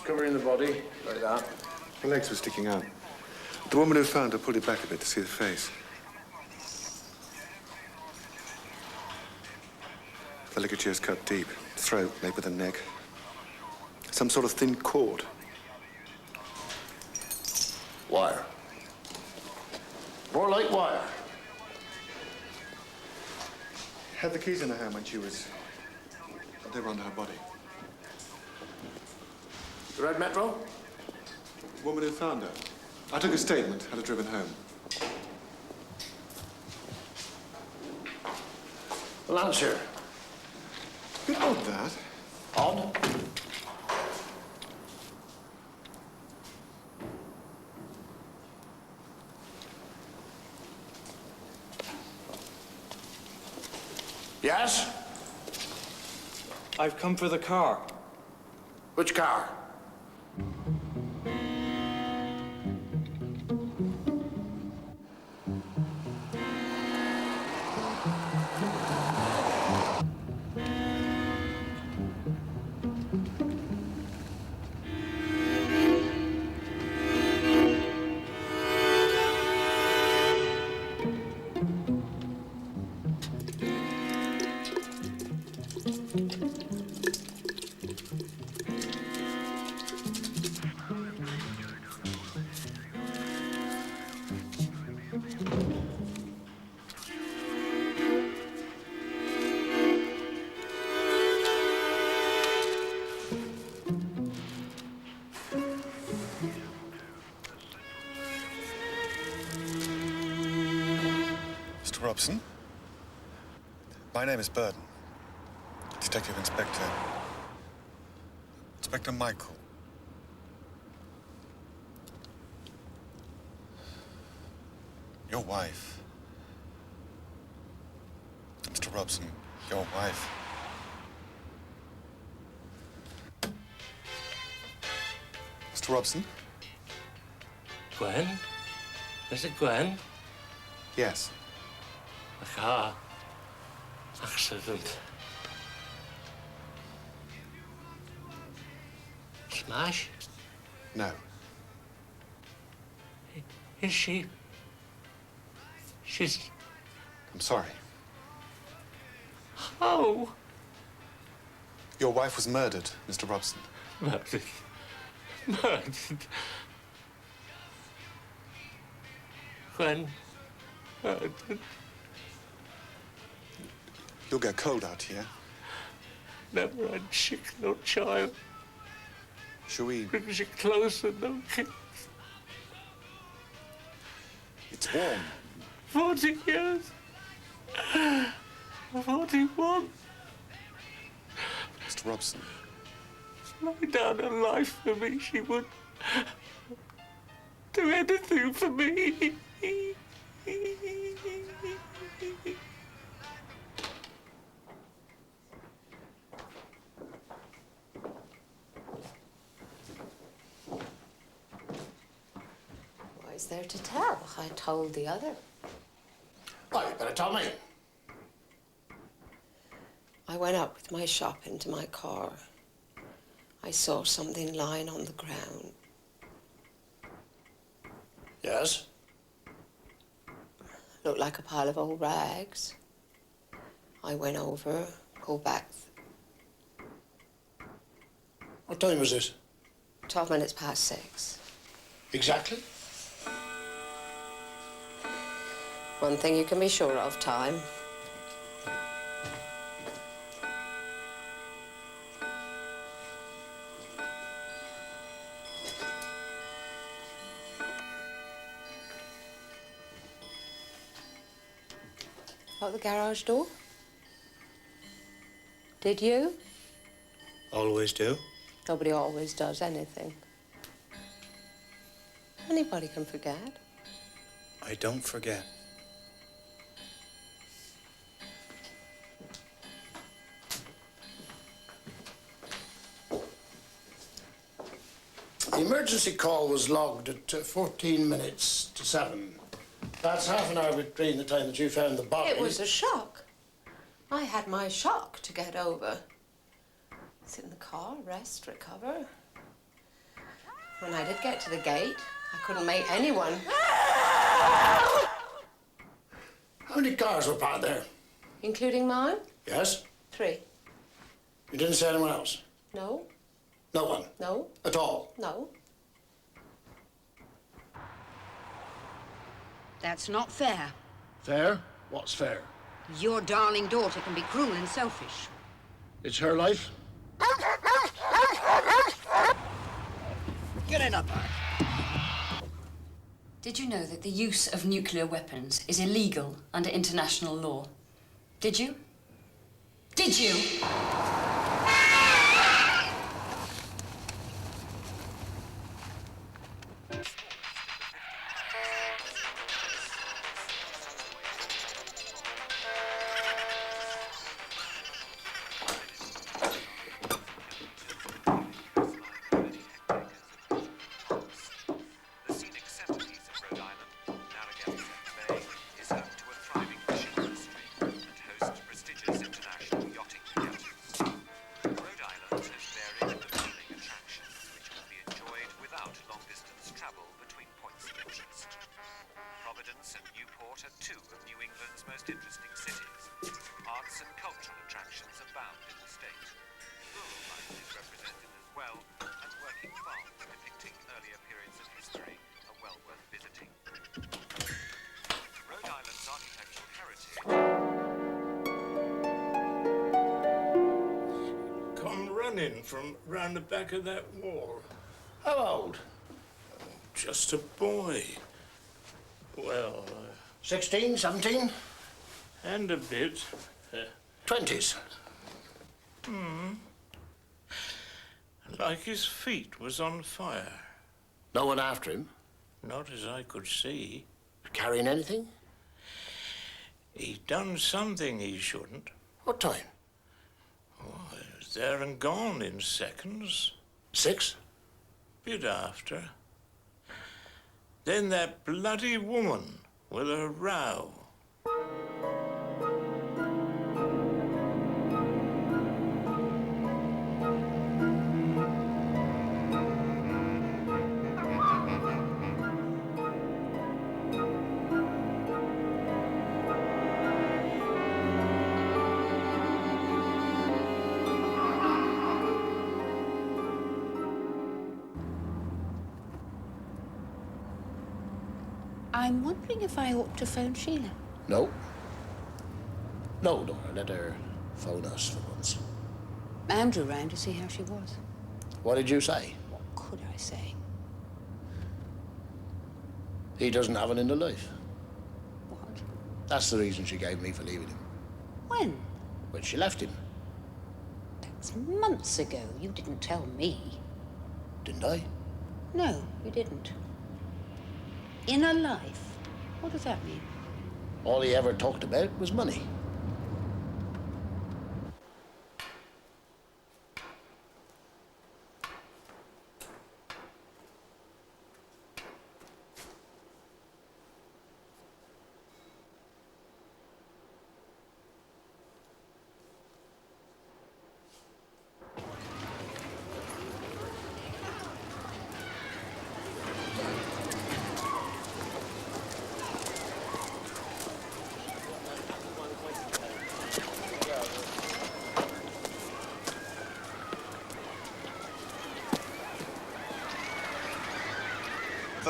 Covering the body, like that. The legs were sticking out. The woman who found her pulled it back a bit to see the face. The ligature's cut deep. Throat laid with the neck. Some sort of thin cord. Wire. More like wire. Had the keys in her hand when she was... They were under her body. The red Metro? The woman who found her. I took a statement, had her driven home. Well, answer. Bit odd, that. Odd? Yes? I've come for the car. Which car? Robson. My name is Burden. Detective Inspector. Inspector Michael. Your wife. Mr. Robson, your wife. Mr. Robson? Gwen? Is it Gwen? Yes. A car accident. Smash? No. Is she? She's... I'm sorry. How? Your wife was murdered, Mr. Robson. Murdered. Murdered. Gwen. Murdered. You'll get cold out here. Never had sick, no child. Shall we? Brings you closer, no kids. It's warm. 40 years. 41. Mr. Robson. Lay down her life for me. She would do anything for me. What is there to tell? I told the other. Well, you better tell me. I went up with my shop into my car. I saw something lying on the ground. Yes? Looked like a pile of old rags. I went over, pulled back. What time was it? 12 minutes past 6. Exactly? One thing you can be sure of, time. Lock the garage door? Did you? Always do. Nobody always does anything. Anybody can forget. I don't forget. The emergency call was logged at 14 minutes to 7. That's half an hour between the time that you found the body. It was a shock. I had my shock to get over. Sit in the car, rest, recover. When I did get to the gate, I couldn't make anyone. How many cars were parked there? Including mine? Yes? 3. You didn't see anyone else? No, No one? no, At all? no. That's not fair. Fair? What's fair? Your darling daughter can be cruel and selfish. It's her life. Get in up. Did you know that the use of nuclear weapons is illegal under international law? Did you? Did you? From round the back of that wall. How old? Just a boy. Well, 16, 17? and a bit. 20s? Like his feet was on fire. No one after him? Not as I could see. Carrying anything? He'd done something he shouldn't. What time? Oh, he was there and gone in seconds. 6? Bit after. Then that bloody woman with her row. I'm wondering if I ought to phone Sheila. No. No, Dora, let her phone us for once. Andrew rang to see how she was. What did you say? What could I say? He doesn't have an inner life. What? That's the reason she gave me for leaving him. When? When she left him, That's months ago. You didn't tell me. didn't I? No, you didn't. Inner life? What does that mean? All he ever talked about was money.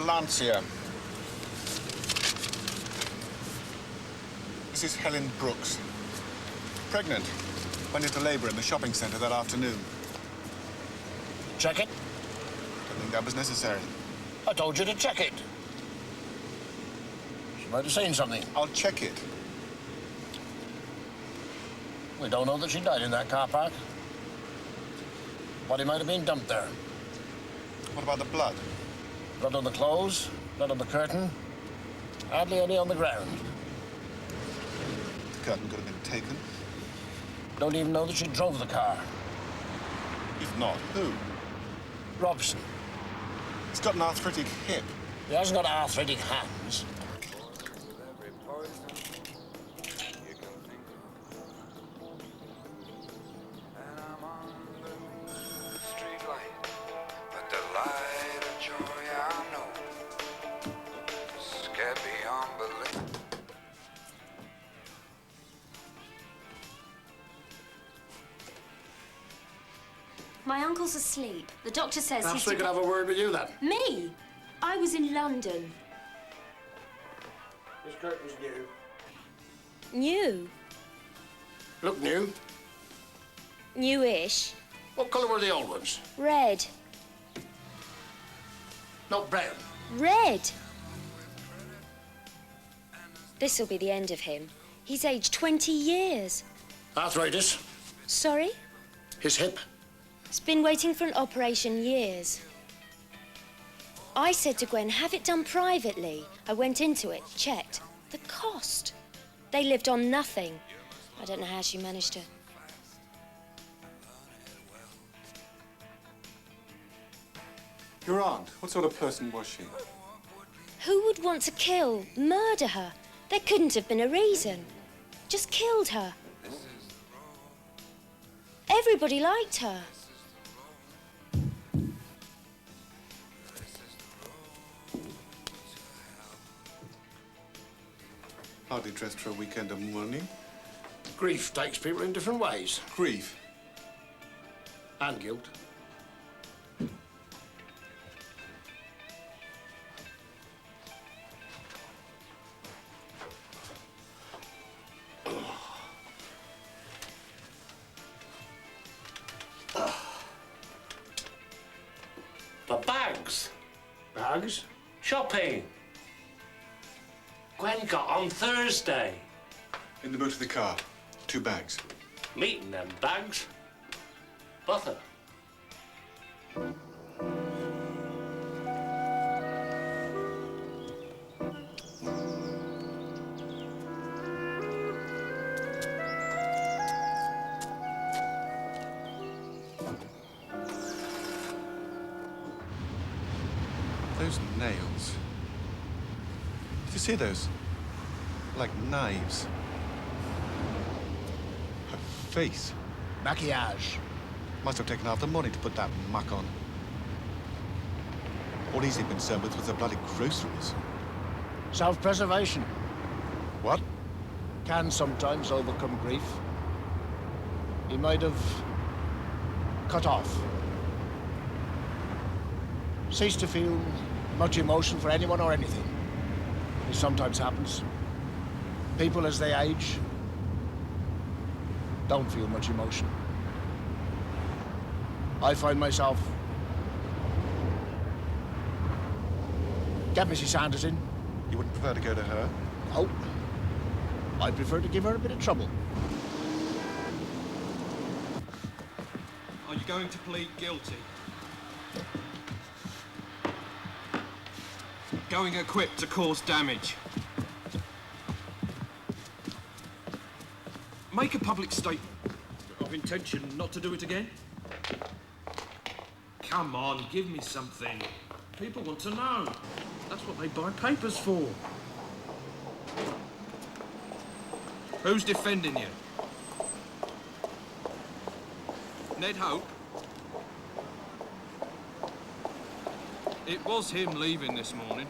Lancia. This is Helen Brooks. Pregnant. Went into labour in the shopping centre that afternoon. Check it. Don't think that was necessary. I told you to check it. She might have seen something. I'll check it. We don't know that she died in that car park. Body might have been dumped there. What about the blood? Blood on the clothes, blood on the curtain, hardly any on the ground. The curtain could have been taken. Don't even know that she drove the car. If not, who? Robson. He's got an arthritic hip. He hasn't got arthritic hands. My uncle's asleep. The doctor says Perhaps we could have a word with you then. Me? I was in London. This curtain's new. New? Look new. Newish. What colour were the old ones? Red. Not brown. Red! This'll be the end of him. He's aged 20 years. Arthritis. Sorry? His hip. He's been waiting for an operation years. I said to Gwen, have it done privately. I went into it, checked. The cost. They lived on nothing. I don't know how she managed to. Your aunt, what sort of person was she? Who would want to kill, murder her? There couldn't have been a reason. Just killed her. Everybody liked her. Hardly dressed for a weekend of mourning. Grief takes people in different ways. Grief. And guilt. The bags. Bags? Shopping. Gwen got on Thursday. In the boot of the car. 2 bags. Meeting them bags. Butter. Those nails. Did you see those? Like knives. Her face. Maquillage. Must have taken half the morning to put that muck on. All he's been concerned with was the bloody groceries. Self-preservation. What? Can sometimes overcome grief. He might have cut off. Ceased to feel much emotion for anyone or anything. It sometimes happens. People, as they age, don't feel much emotion. I find myself... Get Mrs. Sanders in. You wouldn't prefer to go to her? No. I prefer to give her a bit of trouble. Are you going to plead guilty? Going equipped to cause damage. Make a public statement of intention not to do it again. Come on, give me something. People want to know. That's what they buy papers for. Who's defending you? Ned Hope? It was him leaving this morning.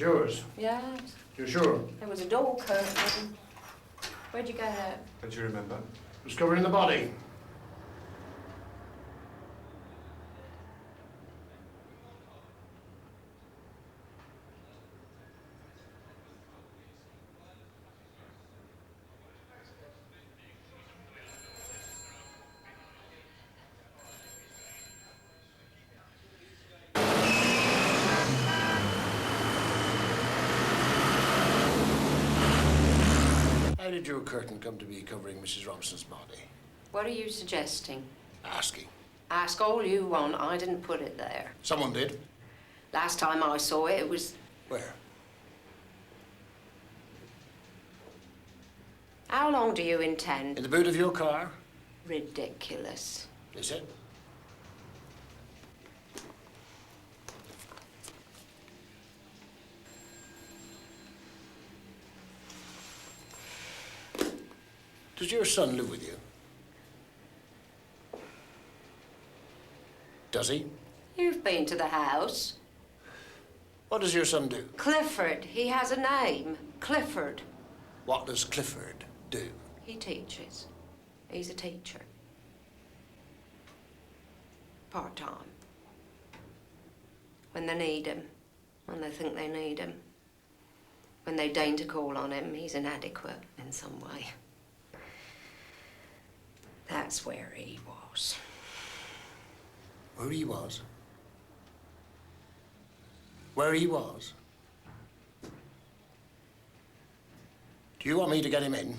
It's yours. Yes. You're sure? There was a door curtain. Where'd you get it? Don't you remember? It was covering the body. How did your curtain come to be covering Mrs. Robson's body? What are you suggesting? Asking. Ask all you want. I didn't put it there. Someone did. Last time I saw it, it was... Where? How long do you intend? In the boot of your car? Ridiculous. Is it? Does your son live with you? Does he? You've been to the house. What does your son do? Clifford. He has a name. Clifford. What does Clifford do? He teaches. He's a teacher. Part-time. When they need him. When they think they need him. When they deign to call on him, he's inadequate in some way. That's where he was. Where he was? Where he was? Do you want me to get him in?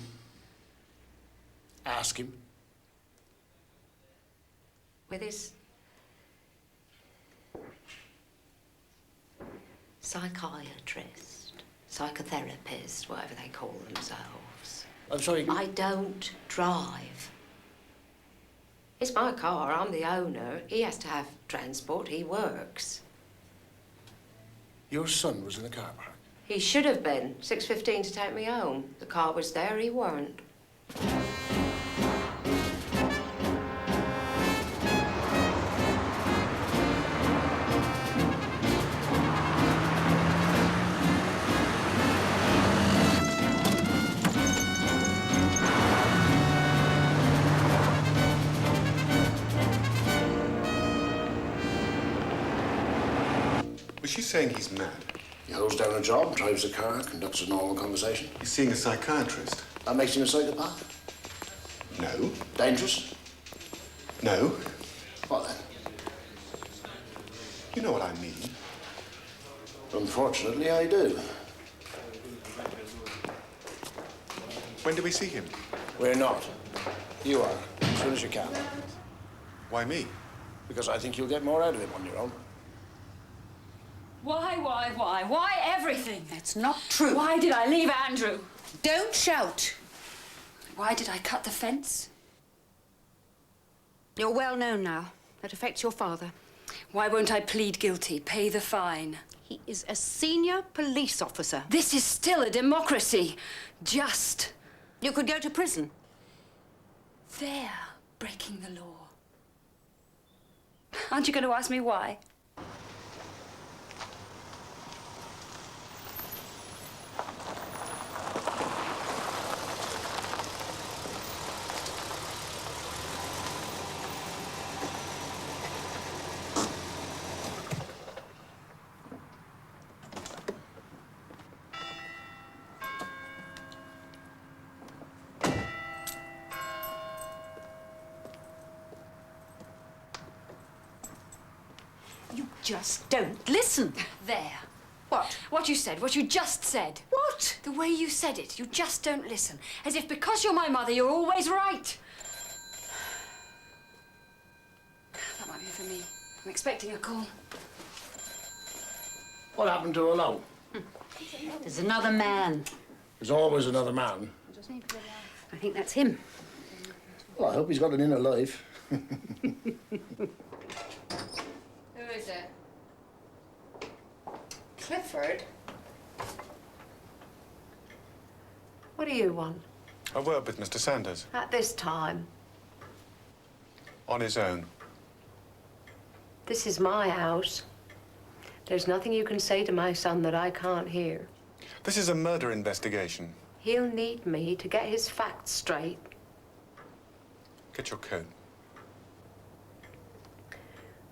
Ask him? With his psychiatrist, psychotherapist, whatever they call themselves. I'm sorry. I don't drive. It's my car, I'm the owner. He has to have transport, he works. Your son was in the car park. He should have been, 6:15 to take me home. The car was there, he weren't. Was she saying he's mad? He holds down a job, drives a car, conducts a normal conversation. He's seeing a psychiatrist? That makes him a psychopath? No. Dangerous? No. What then? You know what I mean. Unfortunately, I do. When do we see him? We're not. You are, as soon as you can. Why me? Because I think you'll get more out of him on your own. Why everything? That's not true. Why did I leave Andrew? Don't shout. Why did I cut the fence? You're well known now. That affects your father. Why won't I plead guilty, pay the fine? He is a senior police officer. This is still a democracy. Just. You could go to prison. They're breaking the law. Aren't you going to ask me why? You just don't listen. There. What? What you said, what you just said. What? The way you said it, you just don't listen. As if because you're my mother, you're always right. That might be for me. I'm expecting a call. What happened to Alone? There's another man. There's always another man. I think that's him. Well, I hope he's got an inner life. Who is it? Clifford? What do you want? I work with Mr. Sanders. At this time? On his own. This is my house. There's nothing you can say to my son that I can't hear. This is a murder investigation. He'll need me to get his facts straight. Get your coat.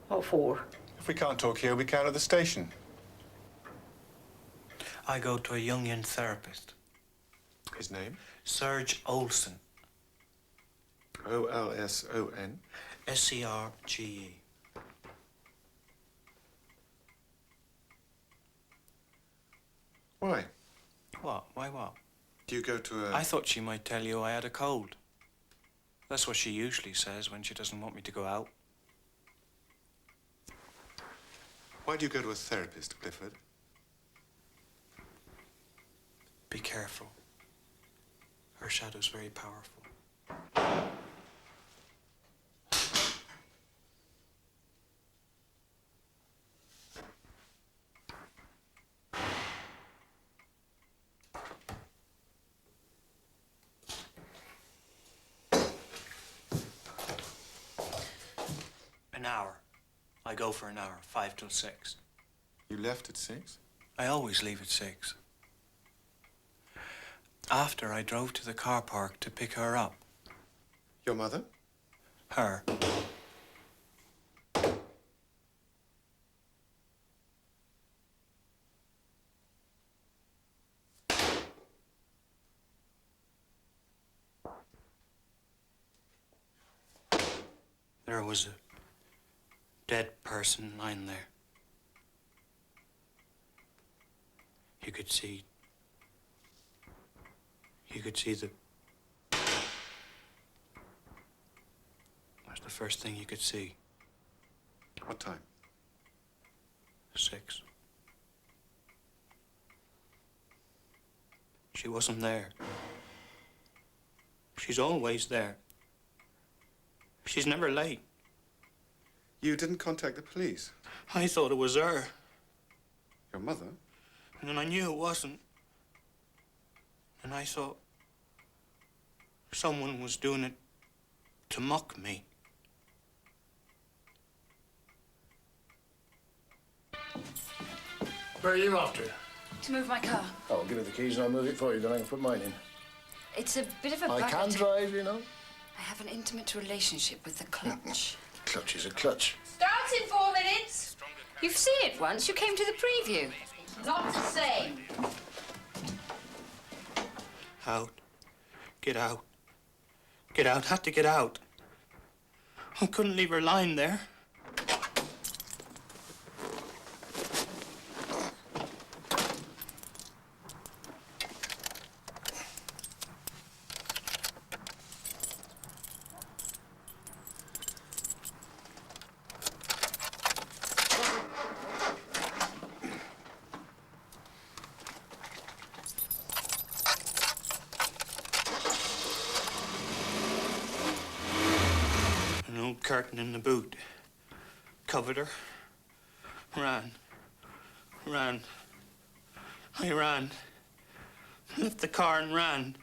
What for? If we can't talk here, we can at the station. I go to a Jungian therapist. His name? Serge Olsen. O-L-S-O-N? S-E-R-G-E. Why? What? Why what? Do you go to a... I thought she might tell you I had a cold. That's what she usually says when she doesn't want me to go out. Why do you go to a therapist, Clifford? Be careful. Her shadow's very powerful. An hour. I go for an hour, 5 till 6. You left at 6? I always leave at 6. After I drove to the car park to pick her up. Your mother? Her. There was a dead person lying there. You could see the... That's the first thing you could see. What time? 6. She wasn't there. She's always there. She's never late. You didn't contact the police? I thought it was her. Your mother? And then I knew it wasn't. And I thought someone was doing it to mock me. Where are you after? To move my car. Oh, give me the keys and I'll move it for you, then I can put mine in. It's a bit of a I bad... can drive, you know. I have an intimate relationship with the clutch. Clutch is a clutch. Starts in 4 minutes. You've seen it once. You came to the preview. Not the same. Out. Get out. Get out. Had to get out. I couldn't leave her lying there. Curtain in the boot. Covered her. Ran. I ran. Left the car and ran.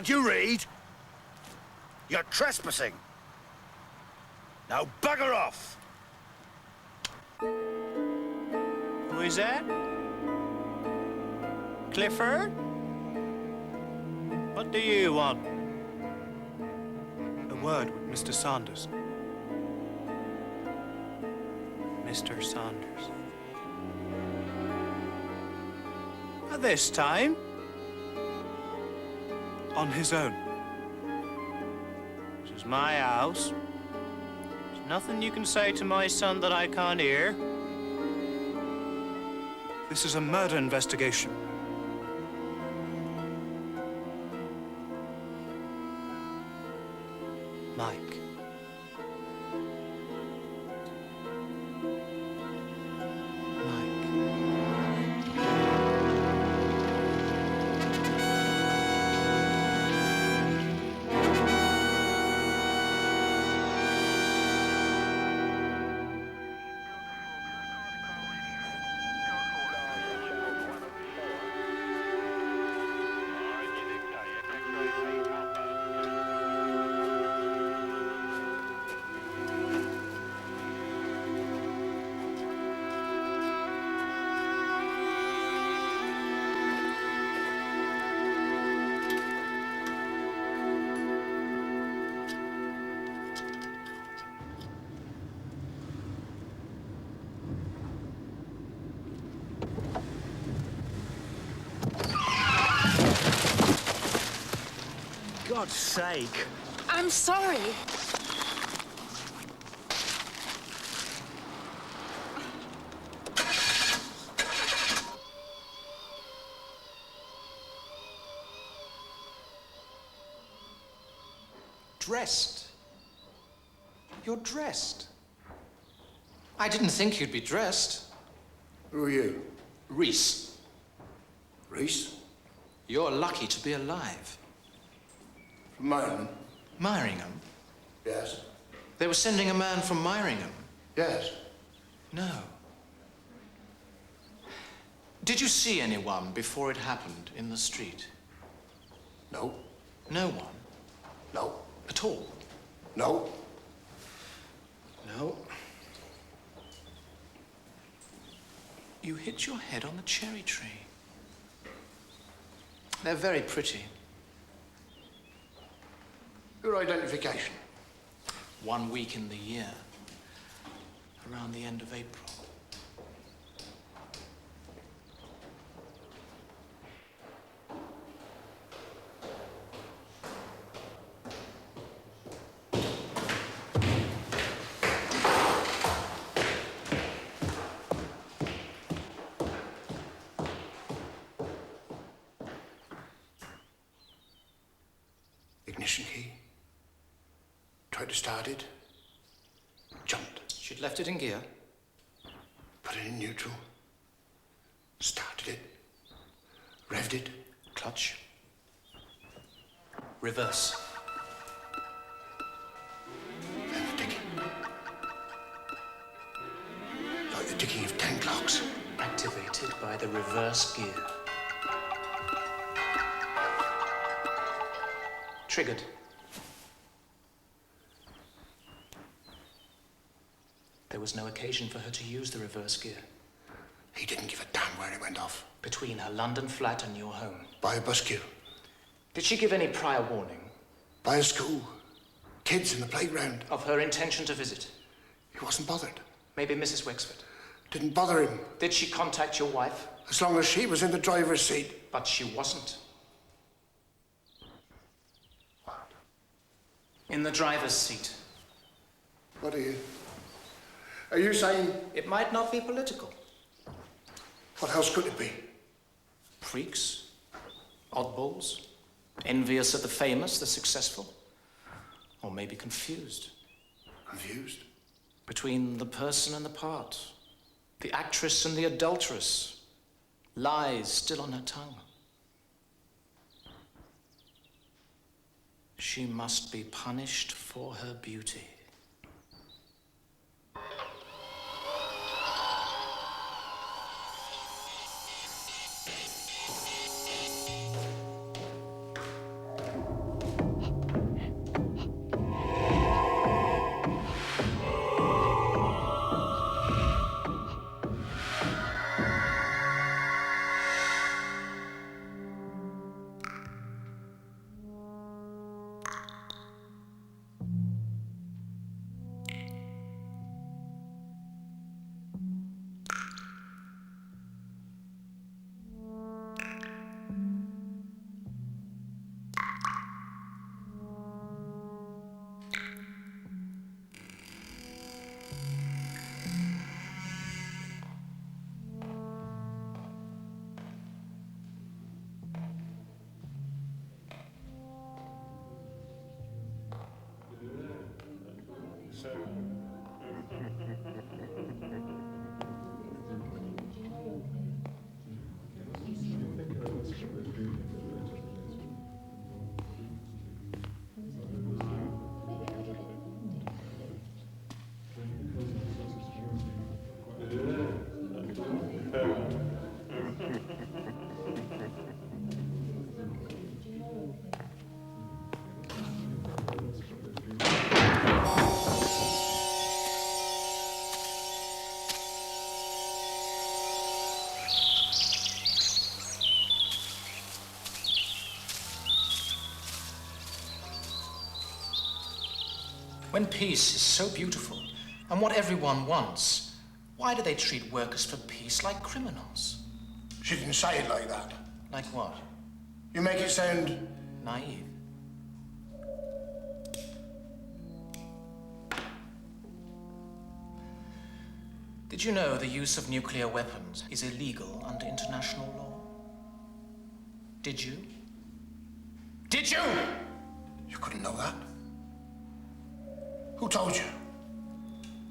Can't you read? You're trespassing. Now bugger off! Who is that? Clifford? What do you want? A word with Mr. Saunders. Mr. Saunders. At this time? On his own. This is my house. There's nothing you can say to my son that I can't hear. This is a murder investigation. Mike. God's sake. I'm sorry. Dressed? You're dressed. I didn't think you'd be dressed. Who are you? Reese. Reese? You're lucky to be alive. From Myringham? Myringham? Yes. They were sending a man from Myringham? Yes. No. Did you see anyone before it happened in the street? No. No one? No. At all? No. No. You hit your head on the cherry tree. They're very pretty. Your identification? 1 week in the year. Around the end of April. Ignition key. Tried to start it. Jumped. She'd left it in gear. Put it in neutral. Started it. Revved it. Clutch. Reverse. And the ticking. Like the ticking of 10 clocks. Activated by the reverse gear. Triggered. There was no occasion for her to use the reverse gear. He didn't give a damn where it went off. Between her London flat and your home. By a bus queue. Did she give any prior warning? By a school. Kids in the playground. Of her intention to visit? He wasn't bothered. Maybe Mrs. Wexford? Didn't bother him. Did she contact your wife? As long as she was in the driver's seat. But she wasn't. What? In the driver's seat. What are you saying? It might not be political. What else could it be? Freaks, oddballs, envious of the famous, the successful, or maybe confused. Confused? Between the person and the part, the actress and the adulteress, lies still on her tongue. She must be punished for her beauty. When peace is so beautiful and what everyone wants, why do they treat workers for peace like criminals? She didn't say it like that. Like what? You make it sound... Naive. Did you know the use of nuclear weapons is illegal under international law? Did you? Did you? You couldn't know that. Who told you?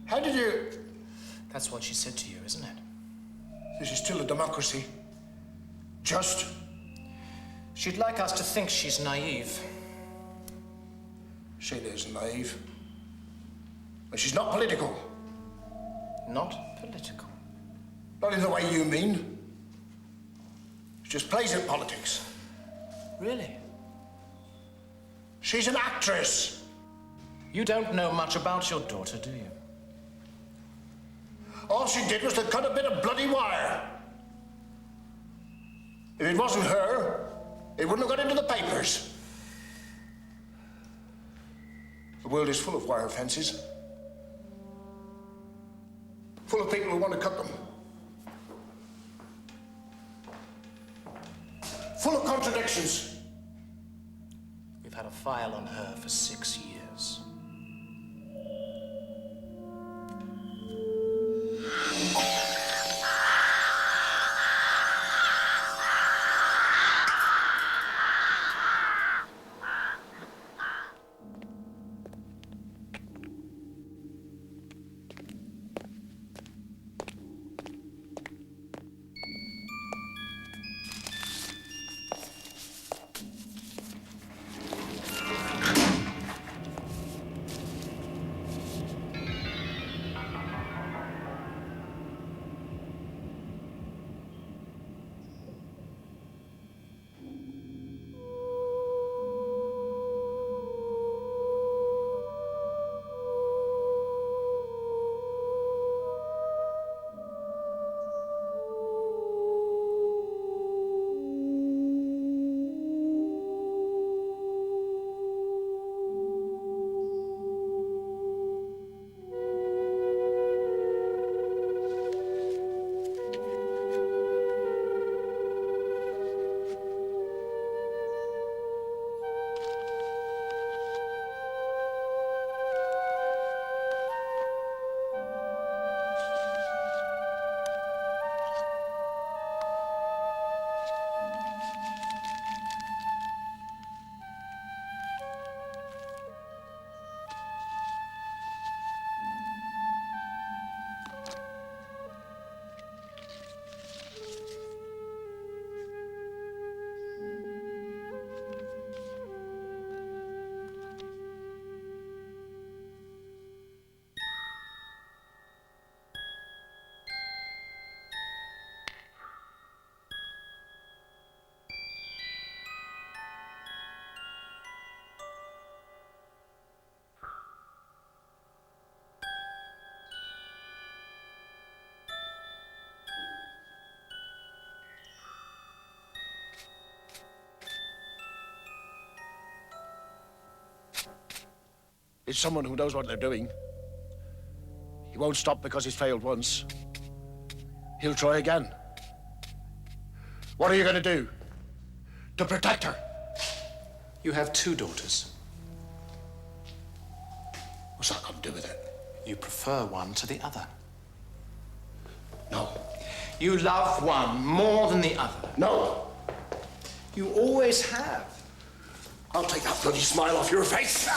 How did you... That's what she said to you, isn't it? This is still a democracy. Just. She'd like us to think she's naive. Sheila isn't naive. But she's not political. Not political. Not in the way you mean. She just plays at politics. Really? She's an actress. You don't know much about your daughter, do you? All she did was to cut a bit of bloody wire. If it wasn't her, it wouldn't have got into the papers. The world is full of wire fences. Full of people who want to cut them. Full of contradictions. We've had a file on her for 6 years. It's someone who knows what they're doing. He won't stop because he's failed once. He'll try again. What are you going to do? To protect her? You have 2 daughters. What's that got to do with it? You prefer one to the other. No. You love one more than the other. No. You always have. I'll take that bloody smile off your face.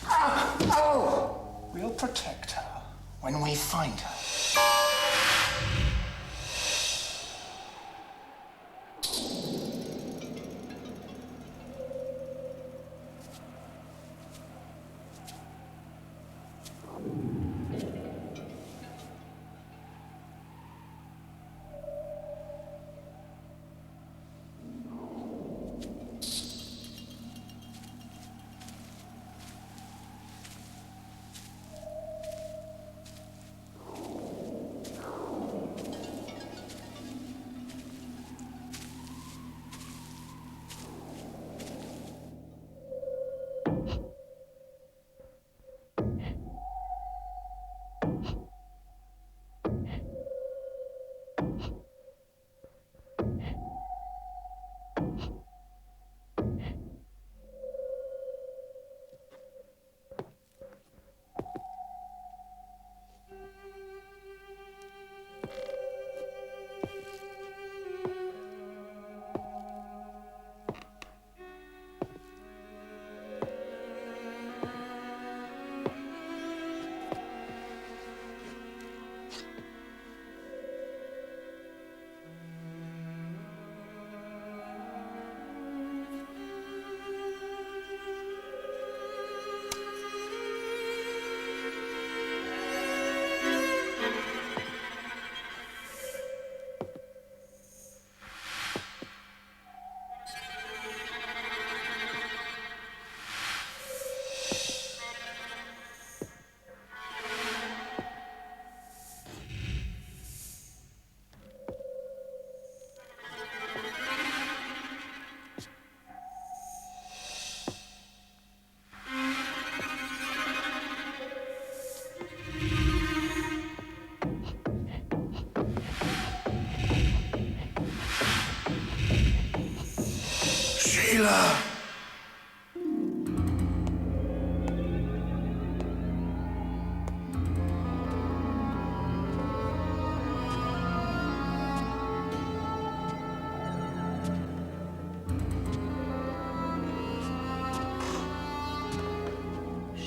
Oh! We'll protect her when we find her.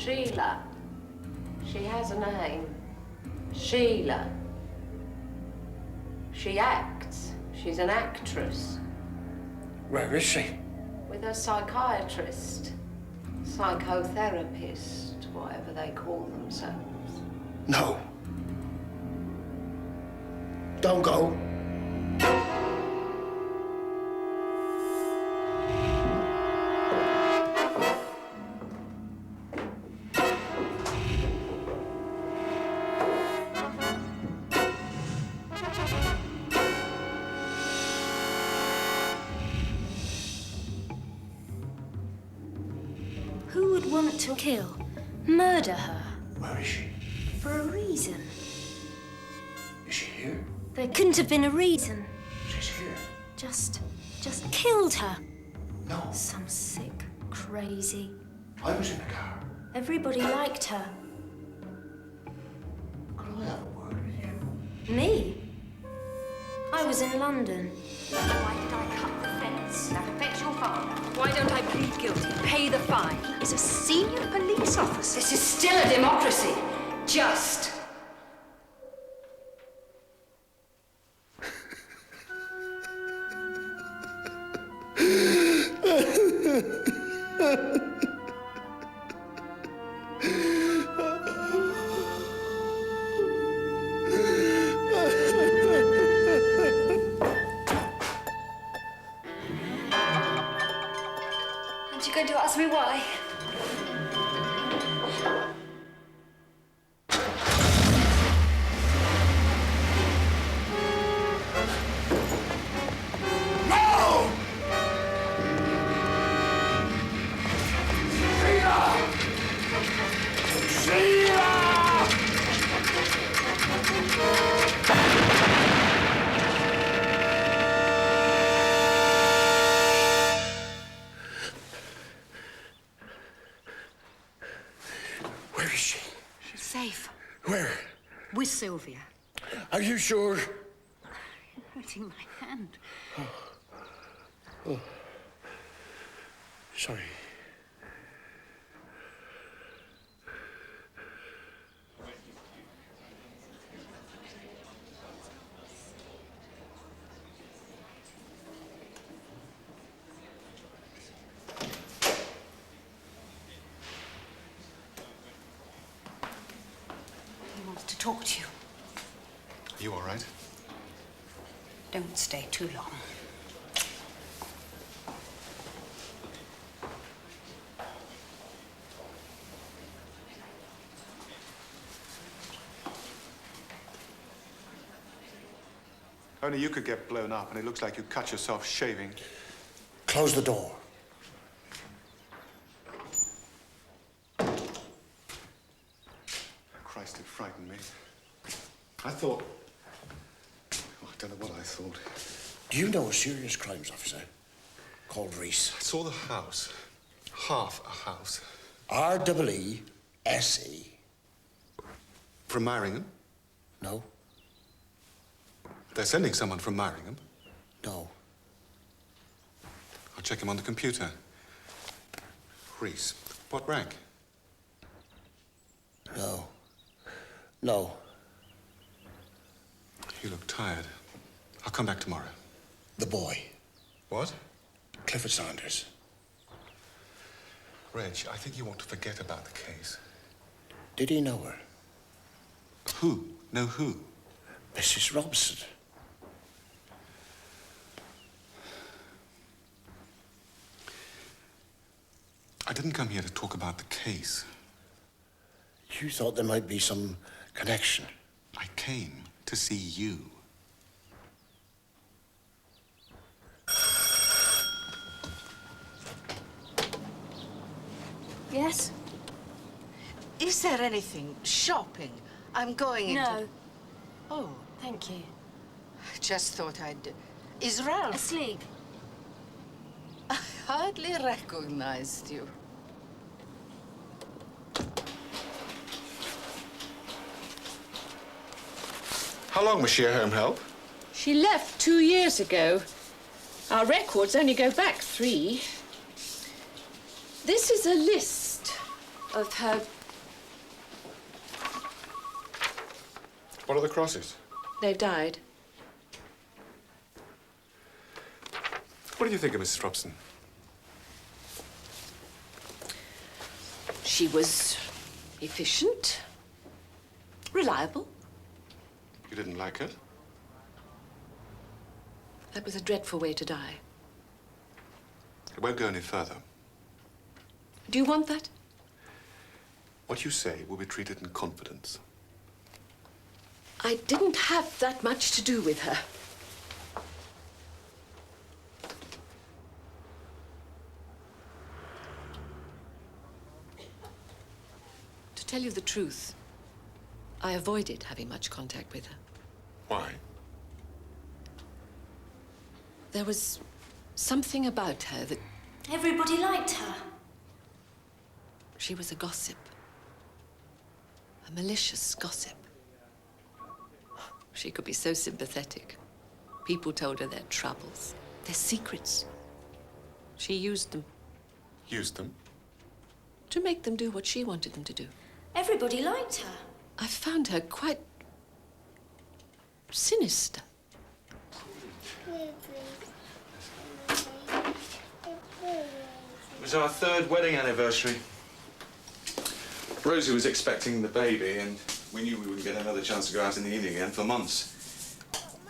Sheila. She has a name. Sheila. She acts. She's an actress. Where is she? With a psychiatrist. Psychotherapist, whatever they call themselves. No. Don't go. Who would want to kill, murder her? Where is she? For a reason. Is she here? There couldn't have been a reason. She's here. Just killed her. No. Some sick, crazy. I was in the car. Everybody liked her. Could I have a word with you? Me? I was in London. Why did I cut the fence? That affects your father. Why don't I plead guilty? Pay the fine. He is a senior police officer. This is still a democracy. Just. Aren't you going to ask me why? Where is she? She's safe. Where? With Sylvia. Are you sure? You're hurting my hand. Oh. Sorry. He wants to talk to you. Are you all right? Don't stay too long. Only you could get blown up, and it looks like you cut yourself shaving. Close the door. Christ, it frightened me. I thought... Oh, I don't know what I thought. Do you know a serious crimes officer called Reese? I saw the house. Half a house. R-E-E-S-E. From Marringham? No. They're sending someone from Marringham. No. I'll check him on the computer. Reese. What rank? No. No. You look tired. I'll come back tomorrow. The boy. What? Clifford Saunders. Reg, I think you want to forget about the case. Did he know her? Who? Know who? Mrs. Robson. I didn't come here to talk about the case. You thought there might be some connection. I came to see you. Yes? Is there anything shopping? I'm going into... No. Oh, Thank you. just thought I'd... Is Ralph? Asleep. I hardly recognized you. How long was she a home help? She left 2 years ago. Our records only go back 3. This is a list of her What are the crosses? They've died. What do you think of Mrs. Robson? She was efficient, reliable. You didn't like her? That was a dreadful way to die. It won't go any further. Do you want that? What you say will be treated in confidence. I didn't have that much to do with her. To tell you the truth, I avoided having much contact with her. Why? There was something about her that... Everybody liked her. She was a gossip. A malicious gossip. She could be so sympathetic. People told her their troubles, their secrets. She used them. Used them? To make them do what she wanted them to do. Everybody liked her. I found her quite sinister. It was our 3rd wedding anniversary. Rosie was expecting the baby, and we knew we wouldn't get another chance to go out in the evening again for months.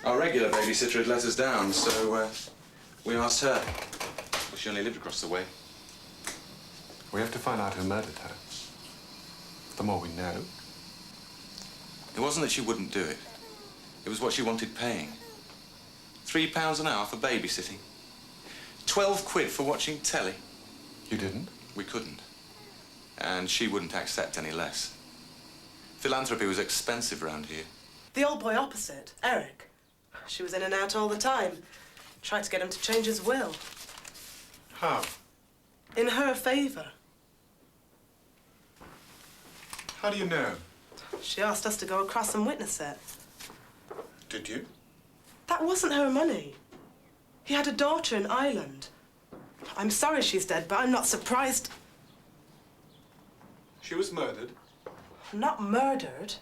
Our regular babysitter had let us down, so we asked her. Well, she only lived across the way. We have to find out who murdered her. The more we know. It wasn't that she wouldn't do it. It was what she wanted paying. £3 an hour for babysitting. 12 quid for watching telly. You didn't? We couldn't. And she wouldn't accept any less. Philanthropy was expensive around here. The old boy opposite, Eric. She was in and out all the time. Tried to get him to change his will. How? In her favor. How do you know? She asked us to go across and witness it. Did you? That wasn't her money. He had a daughter in Ireland. I'm sorry she's dead, but I'm not surprised. She was murdered? Not murdered.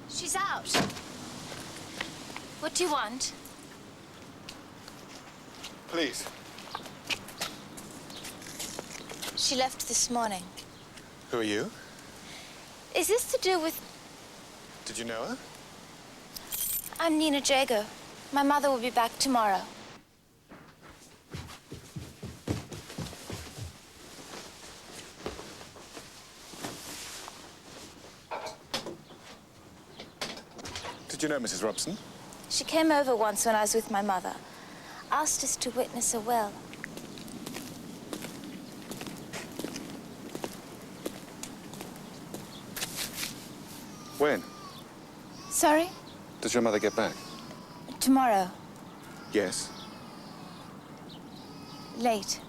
She's out. What do you want? Please. She left this morning. Who are you? Is this to do with... Did you know her? I'm Nina Jaeger. My mother will be back tomorrow. Did you know Mrs. Robson? She came over once when I was with my mother. Asked us to witness a will. When? Sorry? Does your mother get back? Tomorrow. Yes. Late.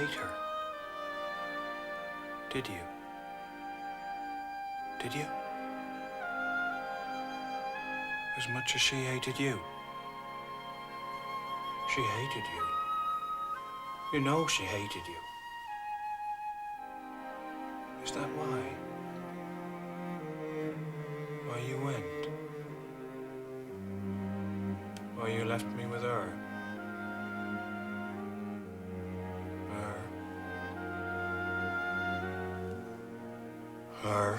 hate her? Did you? Did you? As much as she hated you? She hated you. You know she hated you. Is that why? Why you went? Why you left me with her? Her.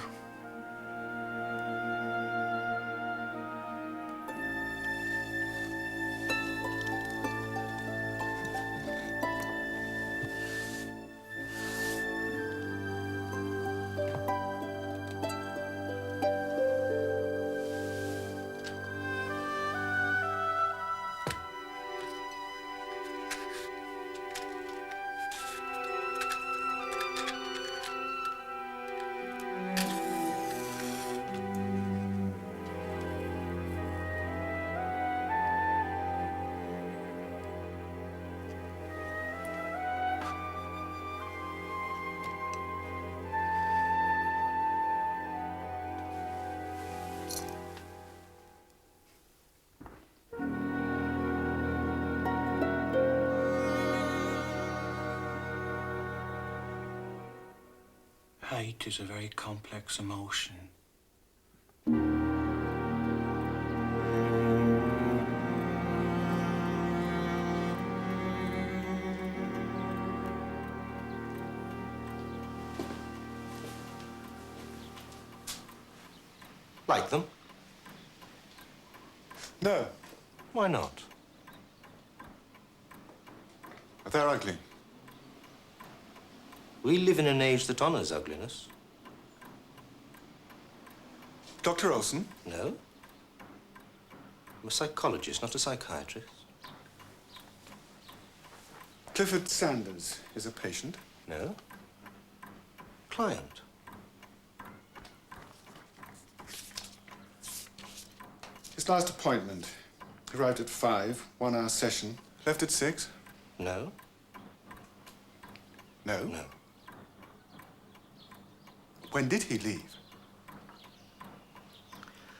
Hate is a very complex emotion. Like them? No. Why not? They're ugly. We live in an age that honors ugliness. Dr. Olsen? No. I'm a psychologist, not a psychiatrist. Clifford Sanders is a patient? No. Client. His last appointment. Arrived at 5, 1 hour session. Left at 6? No. No? No. When did he leave?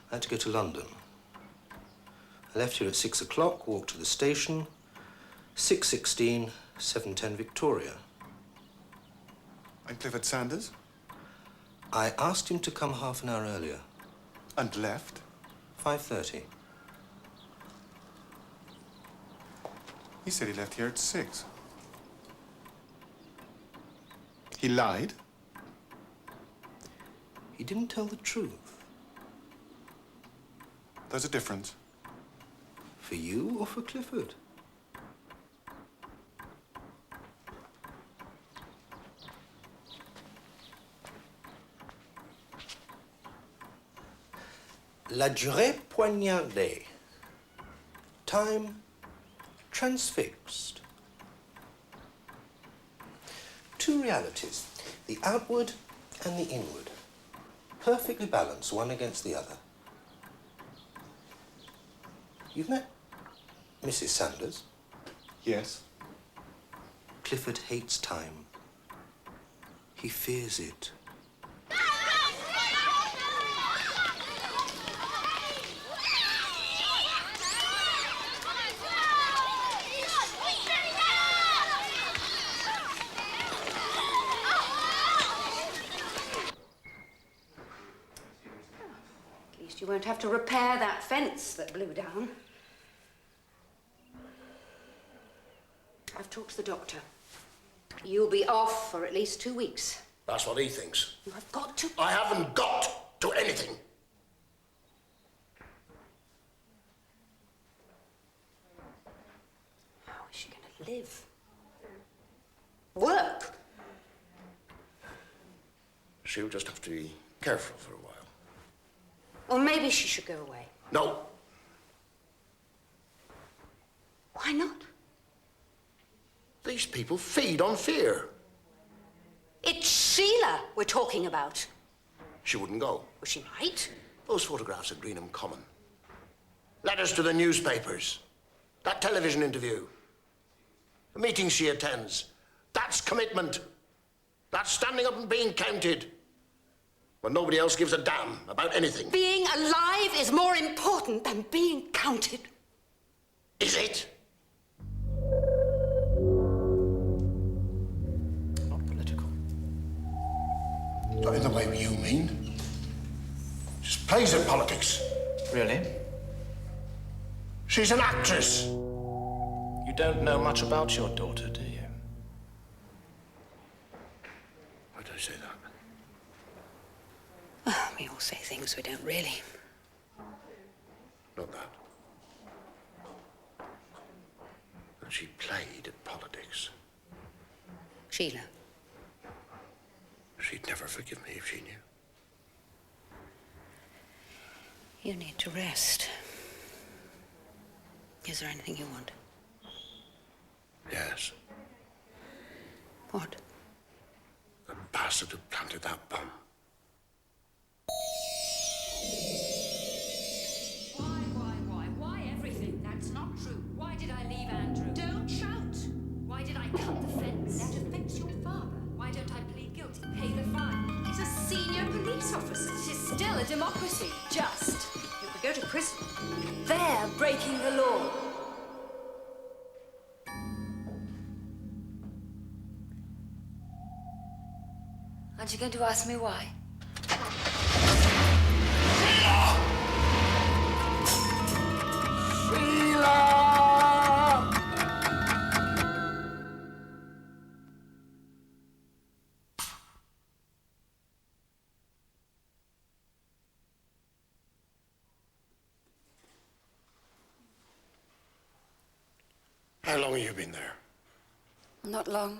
I had to go to London. I left here at 6 o'clock, walked to the station, 6:16, 7:10 Victoria. And Clifford Sanders? I asked him to come half an hour earlier. And left? 5:30. He said he left here at 6. He lied? He didn't tell the truth. There's a difference. For you or for Clifford? La durée poignardée. Time transfixed. Two realities, the outward and the inward. Perfectly balanced, one against the other. You've met Mrs. Sanders? Yes. Clifford hates time. He fears it. You won't have to repair that fence that blew down. I've talked to the doctor. You'll be off for at least 2 weeks. That's what he thinks. You have got to... I haven't got to anything. How is she going to live? Work? She'll just have to be careful for a while. Or maybe she should go away. No. Why not? These people feed on fear. It's Sheila we're talking about. She wouldn't go. Well, she might. Those photographs at Greenham Common. Letters to the newspapers. That television interview. The meetings she attends. That's commitment. That's standing up and being counted. When nobody else gives a damn about anything. Being alive is more important than being counted. Is it? Not political. Not in the way you mean. Just plays at politics. Really? She's an actress. You don't know much about your daughter, do you? Why did I say that? We all say things we don't really. Not that. That she played at politics. Sheila. She'd never forgive me if she knew. You need to rest. Is there anything you want? Yes. What? The bastard who planted that bomb. Why everything? That's not true. Why did I leave Andrew? Don't shout. Why did I cut the fence? That affects your father. Why don't I plead guilty? Pay the fine. He's a senior police officer. It is still a democracy. Just. You could go to prison. They're breaking the law. Aren't you going to ask me why? How long have you been there? Not long.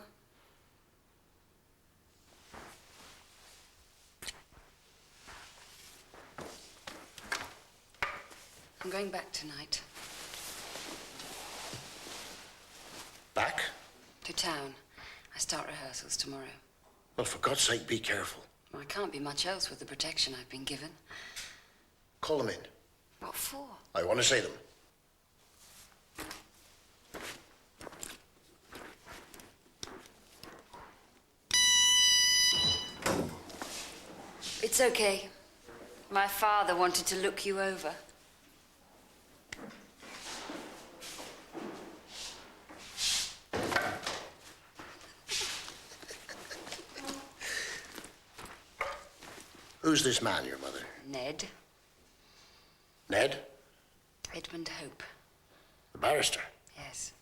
I'm going back tonight. Back? To town. I start rehearsals tomorrow. Well, for God's sake, be careful. I can't be much else with the protection I've been given. Call them in. What for? I want to say them. It's okay. My father wanted to look you over. Who's this man, your mother? Ned. Ned? Edmund Hope. The barrister? Yes.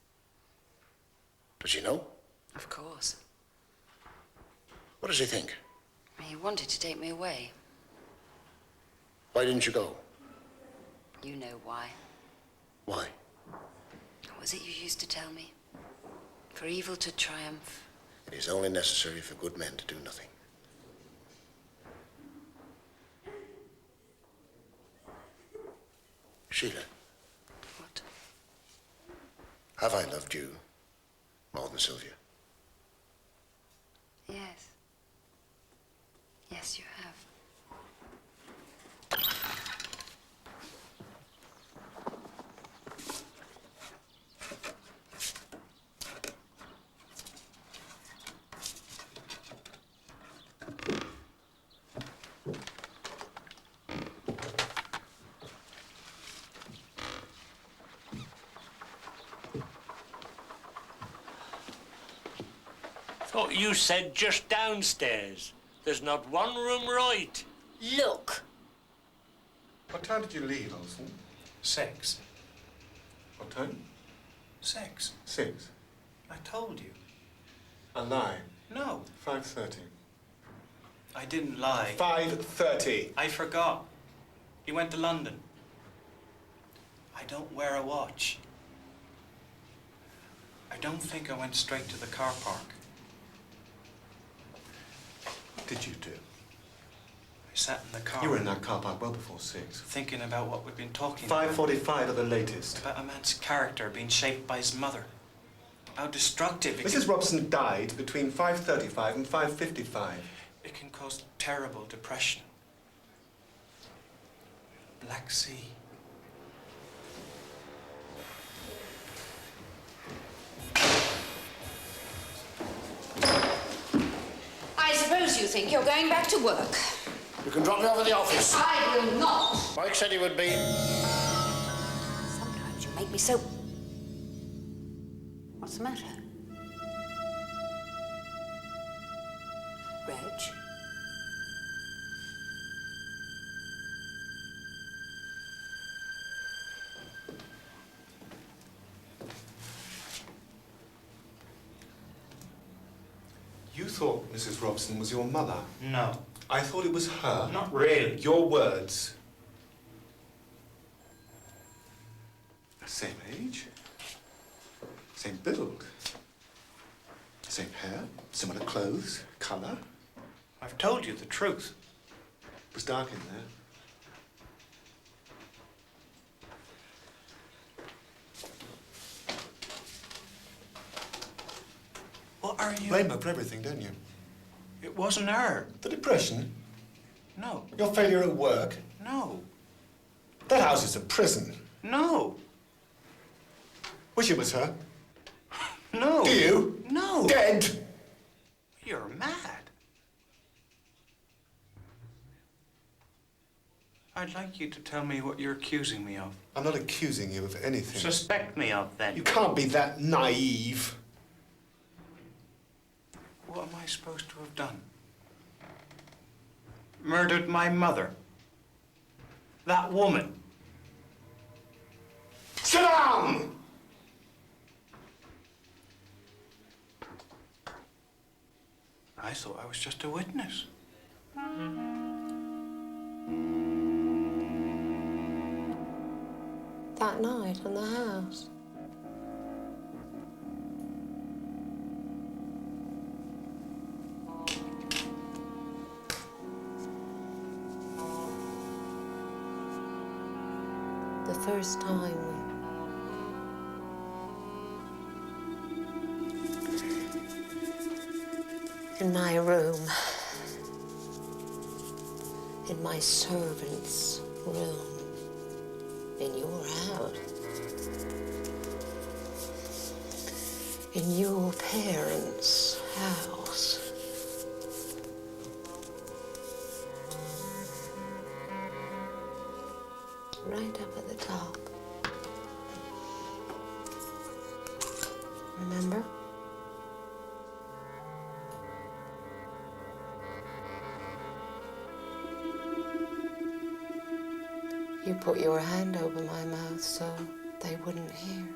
Does he know? Of course. What does he think? He wanted to take me away. Why didn't you go? You know why. Why? What was it you used to tell me? For evil to triumph. It is only necessary for good men to do nothing. Sheila. What? Have I loved you more than Sylvia? Yes. Yes, you have. Thought you said just downstairs. There's not one room right. Look. What time did you leave, Olsen? 6. What time? 6. 6. I told you. A lie. No. 5:30. I didn't lie. 5:30. I forgot. He went to London. I don't wear a watch. I don't think I went straight to the car park. What did you do? I sat in the car. You were in that car park well before 6. Thinking about what we've been talking about. 5:45 at the latest. About a man's character being shaped by his mother. How destructive it can... Mrs. Robson died between 5:35 and 5:55. It can cause terrible depression. Black Sea. suppose you think you're going back to work. You can drop me off at the office. I will not. Mike said he would be. Sometimes you make me so... What's the matter? Reg? You thought Mrs. Robson was your mother? No. I thought it was her. Not really. Your words. Same age. Same build. Same hair. Similar clothes. Colour. I've told you the truth. It was dark in there. What are you... Blame her for everything, don't you? It wasn't her. The depression? No. Your failure at work? No. That house is a prison. No. Wish it was her. No. Do you? No. Dead. You're mad. I'd like you to tell me what you're accusing me of. I'm not accusing you of anything. Suspect me of, then. You can't be that naive. What am I supposed to have done? Murdered my mother. That woman. Sit down! I thought I was just a witness. That night in the house. The first time in my room, in my servant's room, in your house, in your parents' house. Right up at the top. Remember? You put your hand over my mouth so they wouldn't hear.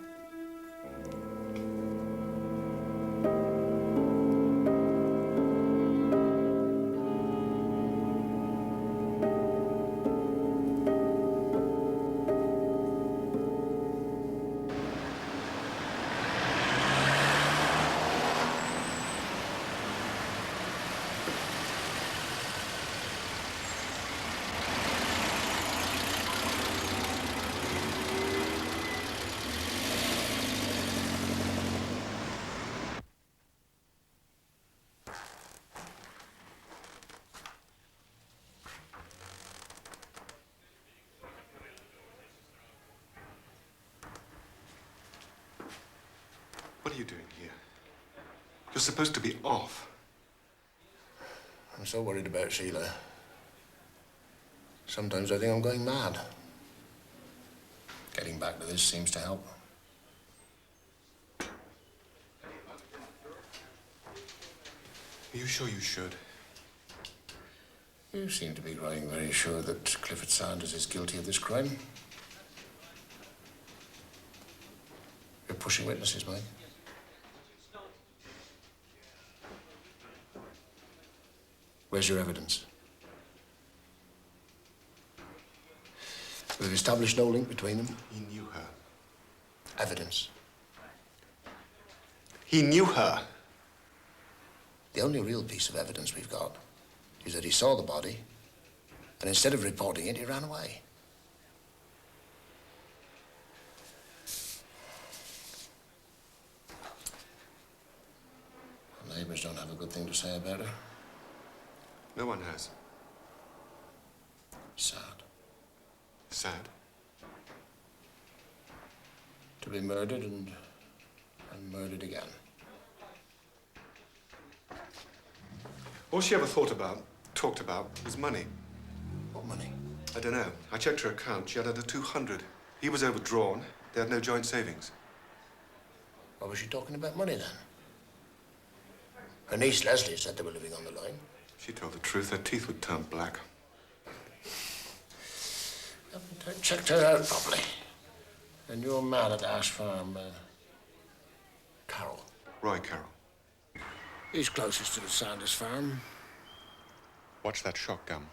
What are you doing here? You're supposed to be off. I'm so worried about Sheila. Sometimes I think I'm going mad. Getting back to this seems to help. Are you sure you should? You seem to be growing very sure that Clifford Sanders is guilty of this crime. You're pushing witnesses, Mike. Where's your evidence? We've established no link between them. He knew her. Evidence. He knew her. The only real piece of evidence we've got is that he saw the body, and instead of reporting it, he ran away. The neighbors don't have a good thing to say about her. No one has. Sad. Sad? To be murdered and murdered again. All she ever talked about, was money. What money? I don't know. I checked her account. She had under 200. He was overdrawn. They had no joint savings. Why was she talking about money, then? Her niece Leslie said they were living on the line. She told the truth. Her teeth would turn black. I checked her out properly. And your man at Ash Farm, Carroll. Roy Carroll. He's closest to the Sanders farm. Watch that shotgun.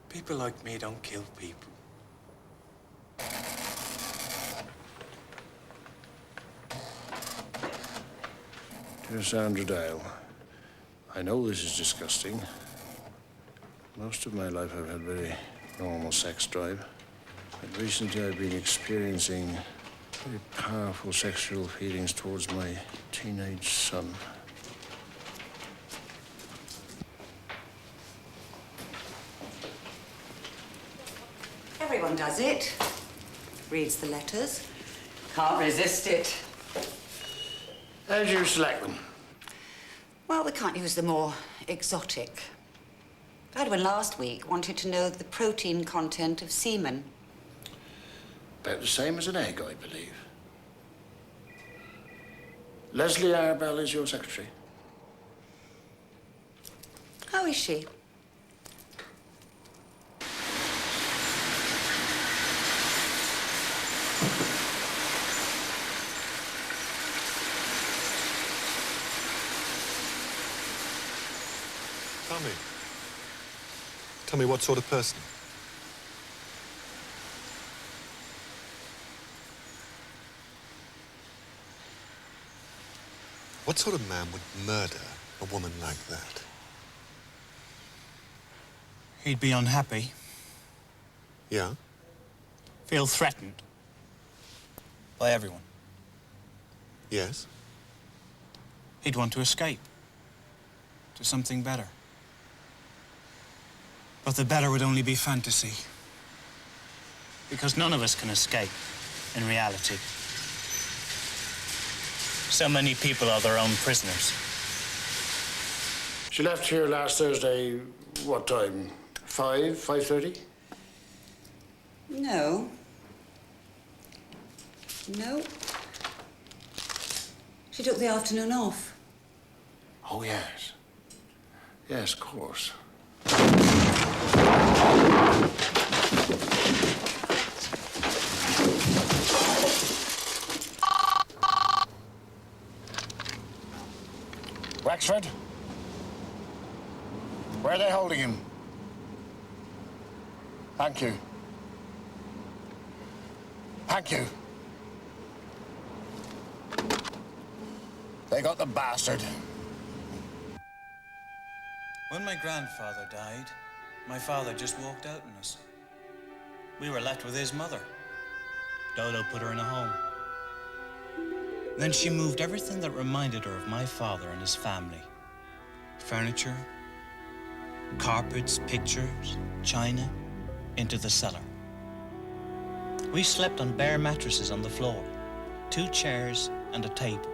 People like me don't kill people. Dear Sandra Dale, I know this is disgusting. Most of my life I've had very normal sex drive. But recently I've been experiencing very powerful sexual feelings towards my teenage son. Everyone does it. Reads the letters. Can't resist it. How do you select them? Well, we can't use the more exotic. I had one last week, wanted to know the protein content of semen. About the same as an egg, I believe. Leslie Arbell is your secretary. How is she? Tell me what sort of person? What sort of man would murder a woman like that? He'd be unhappy. Yeah? Feel threatened. By everyone. Yes? He'd want to escape. To something better. But the better would only be fantasy. Because none of us can escape in reality. So many people are their own prisoners. She left here last Thursday, what time? 5:30? No. No. She took the afternoon off. Oh, yes. Yes, of course. Wexford? Where are they holding him. Thank you. Thank you. They got the bastard. When my grandfather died, my father just walked out on us. We were left with his mother. Dodo put her in a home. Then she moved everything that reminded her of my father and his family. Furniture, carpets, pictures, china, into the cellar. We slept on bare mattresses on the floor, 2 chairs and a table.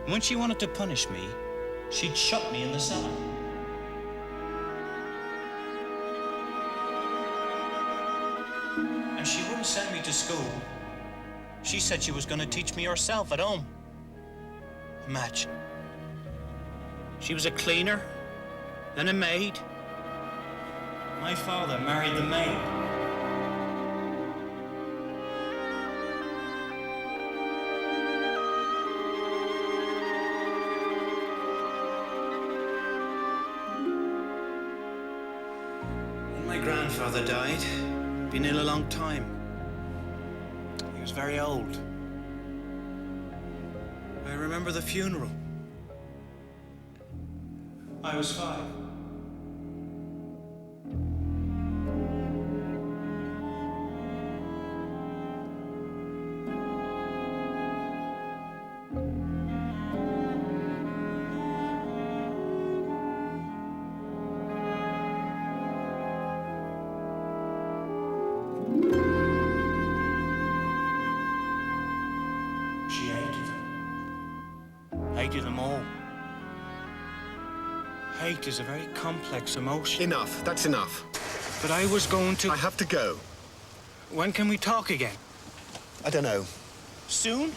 When she wanted to punish me, she'd shut me in the cellar. And she wouldn't send me to school. She said she was going to teach me herself at home. Imagine. She was a cleaner, then a maid. My father married the maid. When my grandfather died, been ill a long time. He was very old. I remember the funeral. I was 5. She hated them. Hated them all. Hate is a very complex emotion. Enough. That's enough. But I was going to... I have to go. When can we talk again? I don't know. Soon?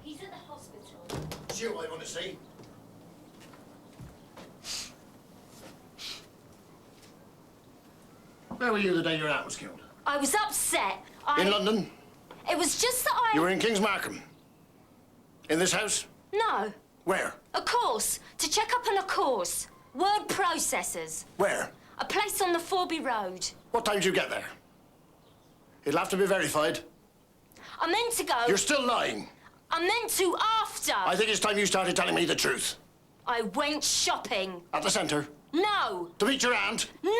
He's at the hospital. It's you I want to see. Where were you the day your aunt was killed? I was upset. In London? It was just that I... You were in Kingsmarkham? In this house? No. Where? A course. To check up on a course. Word processors. Where? A place on the Forby Road. What time did you get there? It'll have to be verified. I meant to go... You're still lying. I meant to after. I think it's time you started telling me the truth. I went shopping. At the centre? No. To meet your aunt? No!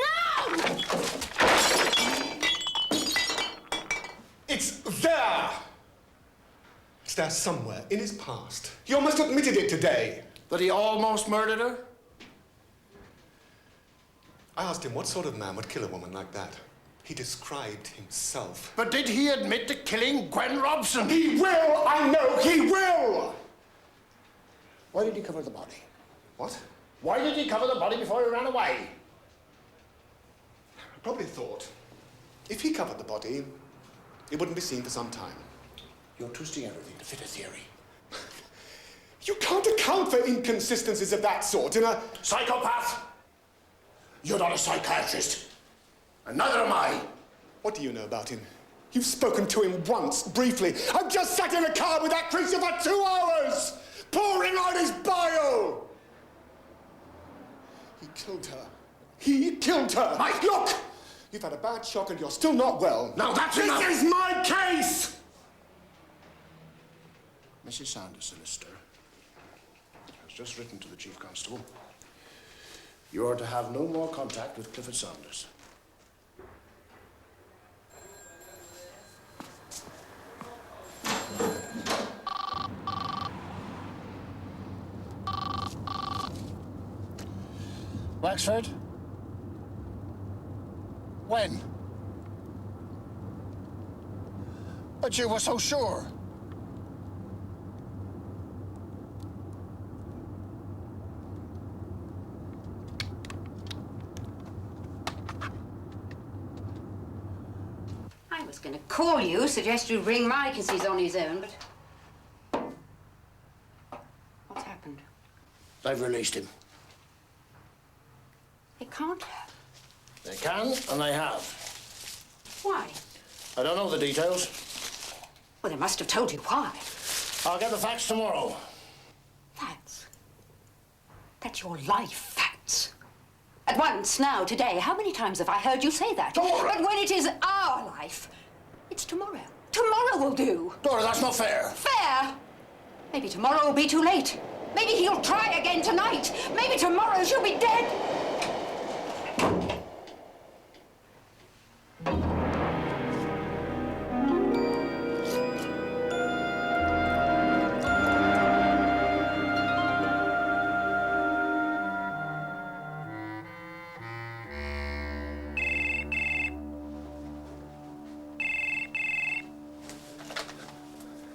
It's there! It's there somewhere, in his past. He almost admitted it today. That he almost murdered her? I asked him what sort of man would kill a woman like that. He described himself. But did he admit to killing Gwen Robson? He will! I know he will! Why did he cover the body? What? Why did he cover the body before he ran away? I probably thought if he covered the body, it wouldn't be seen for some time. You're twisting everything to fit a theory. You can't account for inconsistencies of that sort in a... Psychopath! You're not a psychiatrist. And neither am I. What do you know about him? You've spoken to him once, briefly. I've just sat in a car with that creature for 2 hours, pouring out his bile. He killed her. He killed her. Mike! Look! You've had a bad shock and you're still not well. Now that's enough! This is my case! Mrs. Sanders, solicitor, has just written to the Chief Constable. You are to have no more contact with Clifford Saunders. Wexford? When? But you were so sure. was going to call you, suggest you ring Mike as he's on his own, but... What's happened? They've released him. It can't. They can, and they have. Why? I don't know the details. Well, they must have told you why. I'll get the facts tomorrow. Facts? That's your life facts. At once, now, today, how many times have I heard you say that? Dora! But when it is our life, it's tomorrow. Tomorrow will do. Dora, that's not fair. Fair? Maybe tomorrow will be too late. Maybe he'll try again tonight. Maybe tomorrow she'll be dead.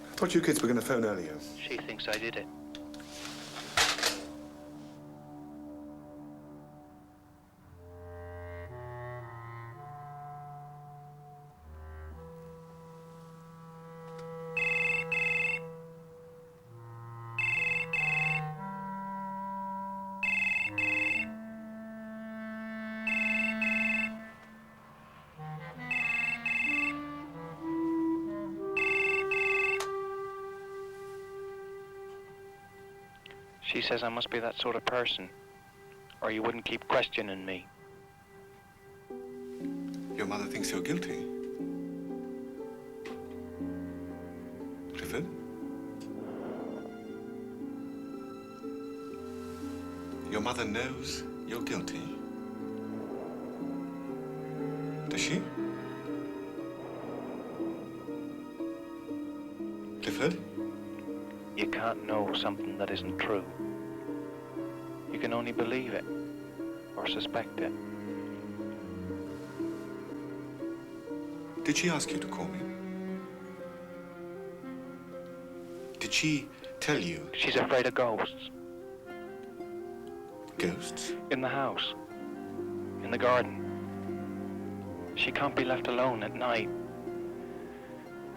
I thought you kids were going to phone earlier. She thinks I did it. She says I must be that sort of person, or you wouldn't keep questioning me. Your mother thinks you're guilty. Clifford? Your mother knows you're guilty. Does she? Clifford? You can't know something that isn't true. You can only believe it, or suspect it. Did she ask you to call me? Did she tell you? She's afraid of ghosts. Ghosts? In the house. In the garden. She can't be left alone at night.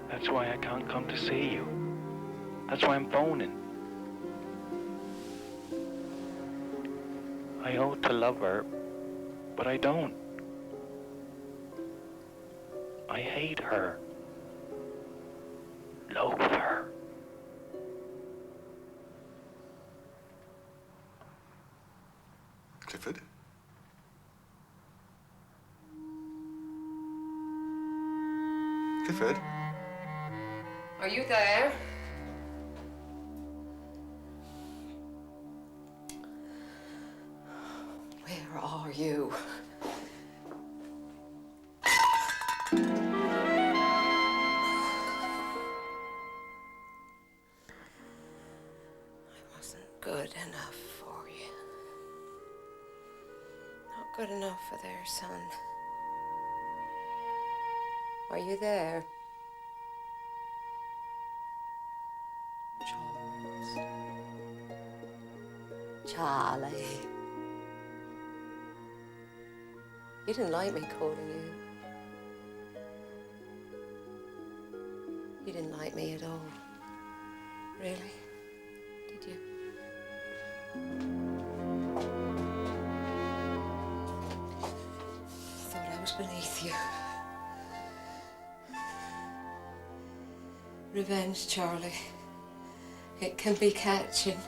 That's why I can't come to see you. That's why I'm phoning. I ought to love her, but I don't. I hate her. Loathe her. Clifford? Clifford? Are you there? Where are you? I wasn't good enough for you. Not good enough for their son. Are you there? Charlie. You didn't like me calling you. You didn't like me at all. Really? Did you? Thought I was beneath you. Revenge, Charlie. It can be catching.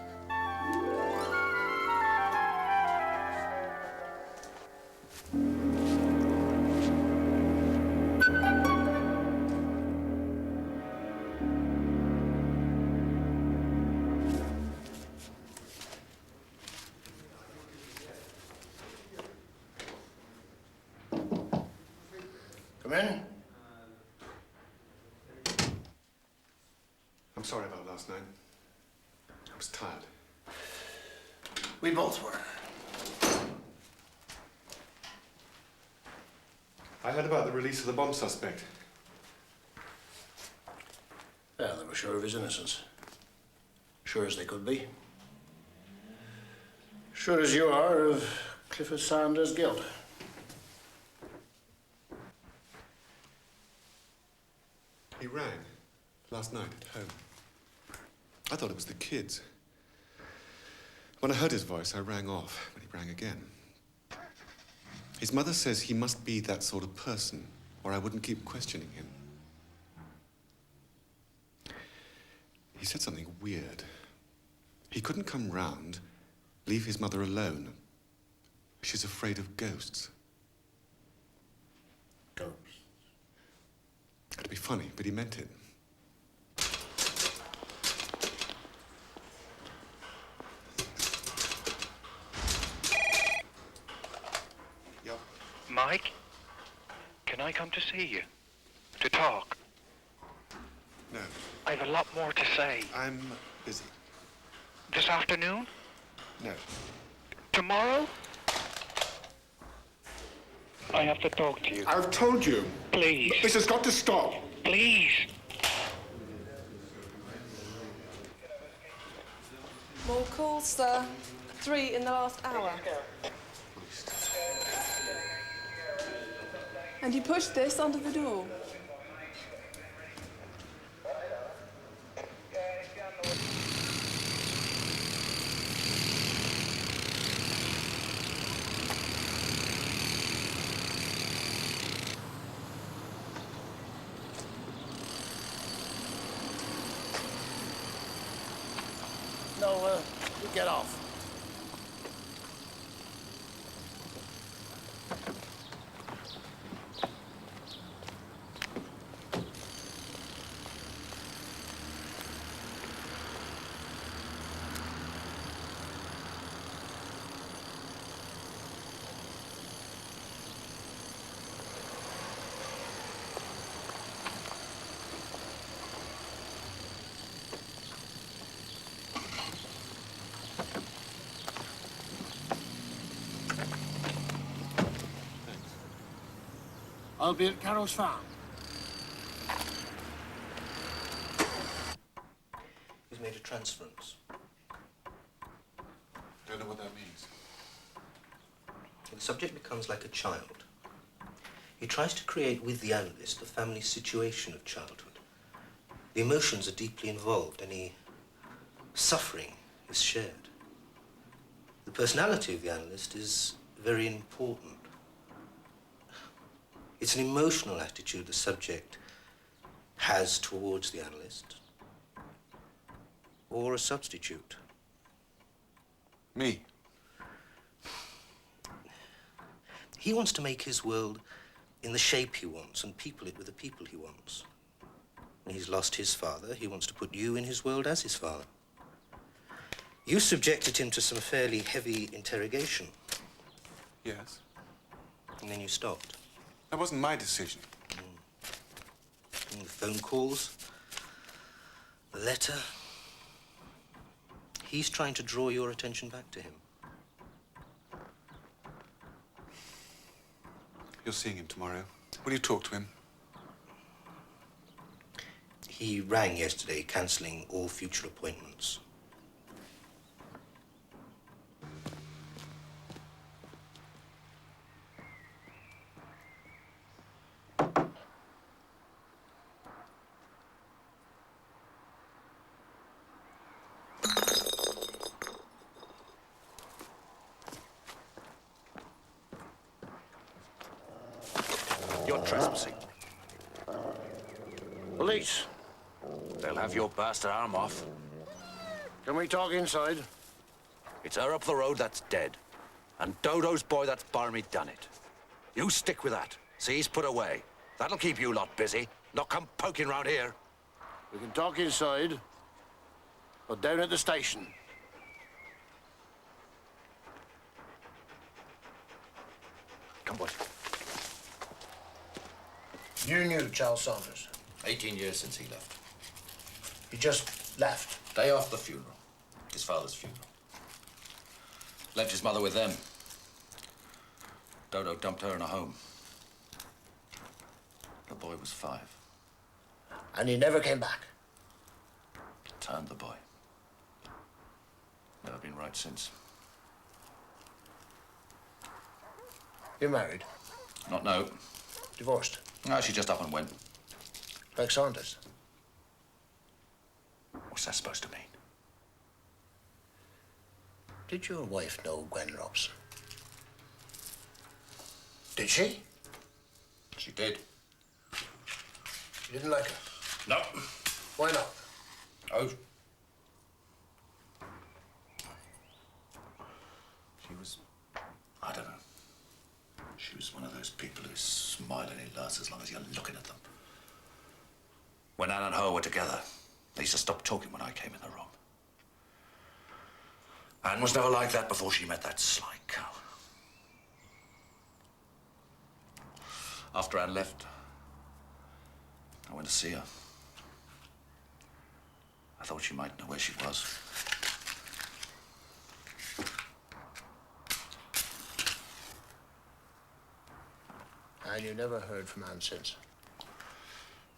Come in. I'm sorry about last night. I was tired. We both were. I heard about the release of the bomb suspect. Yeah, they were sure of his innocence. Sure as they could be. Sure as you are of Clifford Sanders' guilt. He rang last night at home. I thought it was the kids. When I heard his voice, I rang off, but he rang again. His mother says he must be that sort of person, or I wouldn't keep questioning him. He said something weird. He couldn't come round, leave his mother alone. She's afraid of ghosts. Ghosts? It'd be funny, but he meant it. Yep. Mike, can I come to see you? To talk? No. I've a lot more to say. I'm busy. This afternoon? No. Tomorrow? I have to talk to you. I've told you. Please. This has got to stop. Please. More calls, sir. 3 in the last hour. And you pushed this under the door. No, you get off. I'll be at Carroll's farm. He's made a transference. Don't know what that means. The subject becomes like a child. He tries to create with the analyst the family situation of childhood. The emotions are deeply involved. Any suffering is shared. The personality of the analyst is very important. It's an emotional attitude the subject has towards the analyst, or a substitute. Me? He wants to make his world in the shape he wants and people it with the people he wants. When he's lost his father, he wants to put you in his world as his father. You subjected him to some fairly heavy interrogation. Yes. And then you stopped. That wasn't my decision. And the phone calls, the letter. He's trying to draw your attention back to him. You're seeing him tomorrow. Will you talk to him? He rang yesterday, cancelling all future appointments. You're trespassing. Police. They'll have your bastard arm off. Can we talk inside? It's her up the road that's dead. And Dodo's boy that's barmy done it. You stick with that. See, he's put away. That'll keep you lot busy. Not come poking round here. We can talk inside, or down at the station. Come, boy. You knew Charles Saunders. 18 years since he left. He just left. Day off the funeral. His father's funeral. Left his mother with them. Dodo dumped her in a home. The boy was 5. And he never came back. Turned the boy. Never been right since. You married? Not no. Divorced? No, she just up and went. Suspect Saunders. What's that supposed to mean? Did your wife know Gwen Robson? Did she? She did. You didn't like her? No. Why not? Oh. She was... I don't know. She was one of those people who smile and it lasts as long as you're looking at them. When Anne and her were together, they used to stop talking when I came in the room. Anne was never like that before she met that sly cow. After Anne left, I went to see her. I thought she might know where she was. And you never heard from Anne since?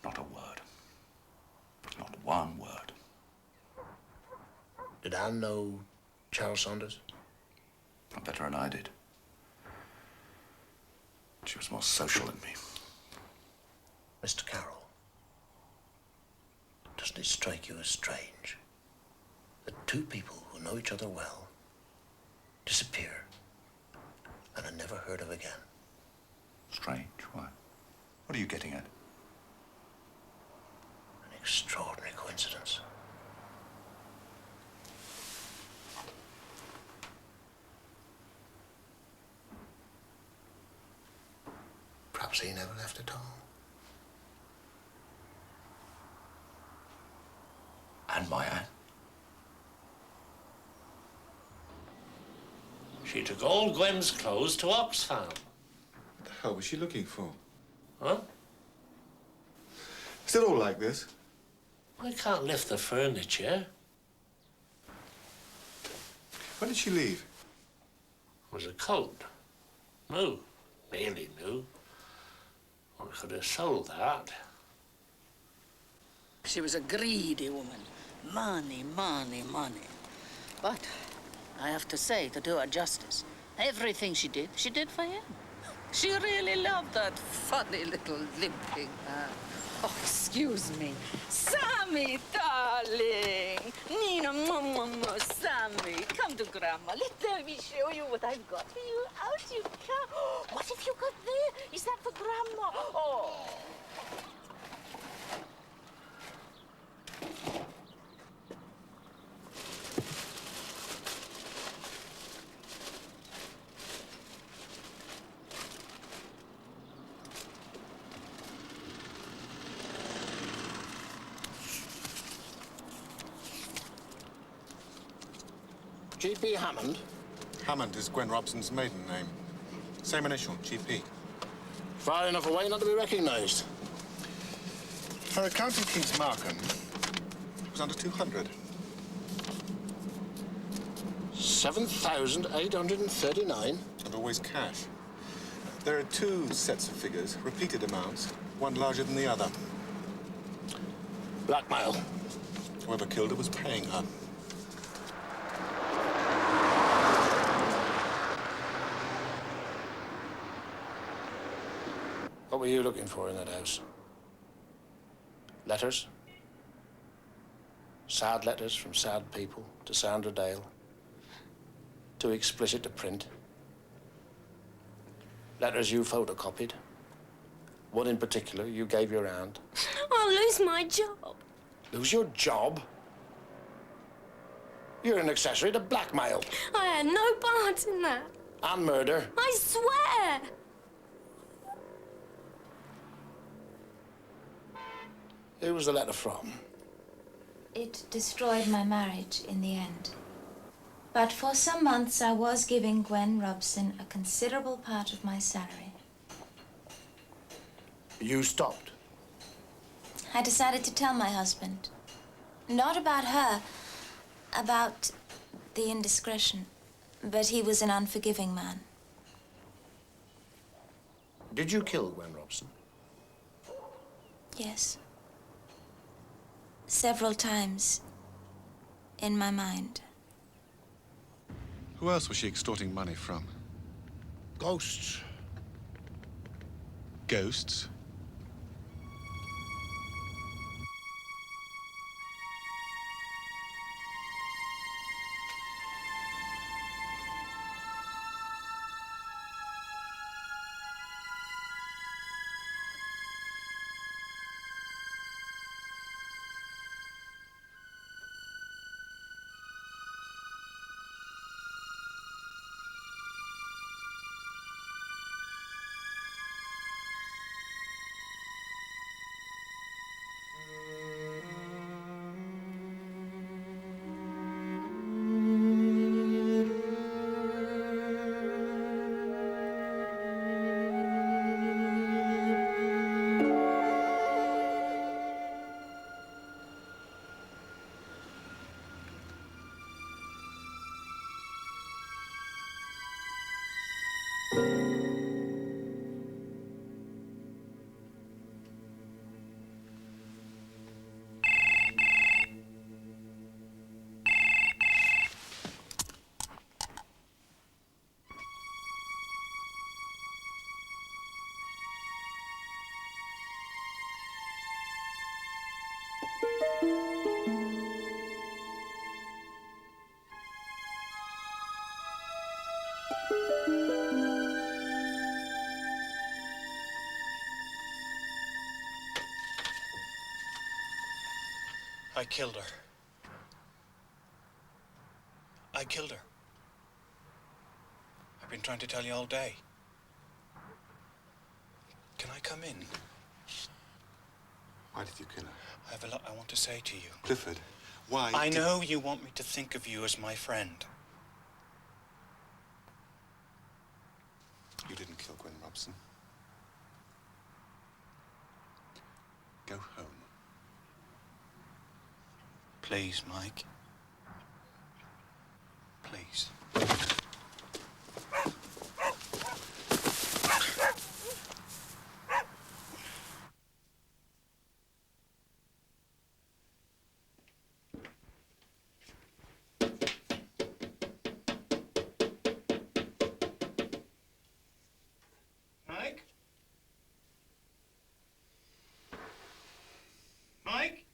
Not a word. Not one word. Did Anne know Charles Saunders? Not better than I did. She was more social than me. Mr. Carroll, doesn't it strike you as strange that two people who know each other well disappear and are never heard of again? Strange? Why? What are you getting at? An extraordinary coincidence. Perhaps he never left at all. And my Anne? She took all Gwen's clothes to Oxfam. What the hell was she looking for? Huh? Is it all like this? I can't lift the furniture. When did she leave? It was a coat. New. Nearly new. Or I could have sold that. She was a greedy woman. Money, money, money. But I have to say, to do her justice, everything she did for him. She really loved that funny little limping man. Oh, excuse me. Sammy, darling. Nina, mama, Sammy. Come to Grandma. Let me show you what I've got for you. Out you come. What have you got there? Is that for Grandma? Oh. G.P. Hammond? Hammond is Gwen Robson's maiden name. Same initial, GP. Far enough away not to be recognised. Her account in Kingsmarkham was under 200. 7,839? And always cash. There are two sets of figures, repeated amounts, one larger than the other. Blackmail. Whoever killed her was paying her. What were you looking for in that house? Letters? Sad letters from sad people to Sandra Dale. Too explicit to print. Letters you photocopied. One in particular you gave your aunt. I'll lose my job. Lose your job? You're an accessory to blackmail. I had no part in that. And murder. I swear. Who was the letter from? It destroyed my marriage in the end. But for some months, I was giving Gwen Robson a considerable part of my salary. You stopped? I decided to tell my husband. Not about her, about the indiscretion. But he was an unforgiving man. Did you kill Gwen Robson? Yes. Several times. In my mind. Who else was she extorting money from? Ghosts. Ghosts? I killed her. I killed her. I've been trying to tell you all day. Can I come in? Why did you kill her? I have a lot I want to say to you. Clifford, why I know you want me to think of you as my friend. You didn't kill Gwen Robson. Go home. Please, Mike. Please. Mike? Mike?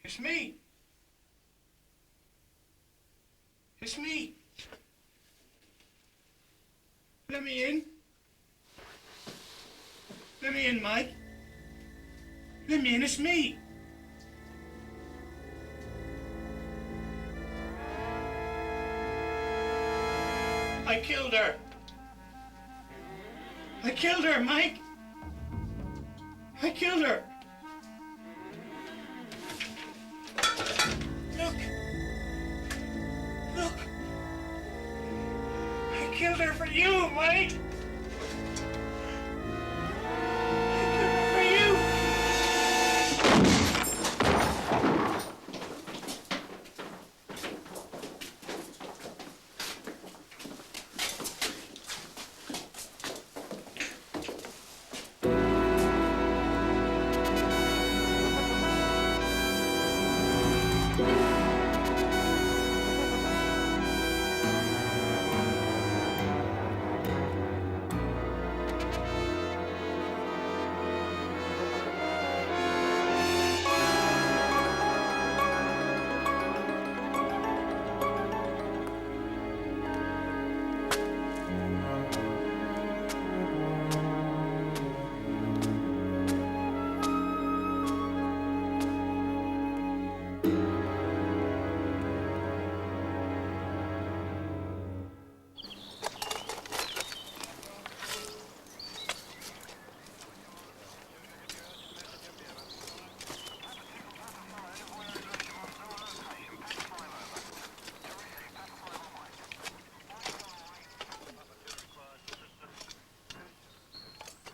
It's me. It's me. Let me in. Let me in, Mike. Let me in, it's me. I killed her. I killed her, Mike. I killed her. Look. Look. I killed her for you, Mike. I killed her for you.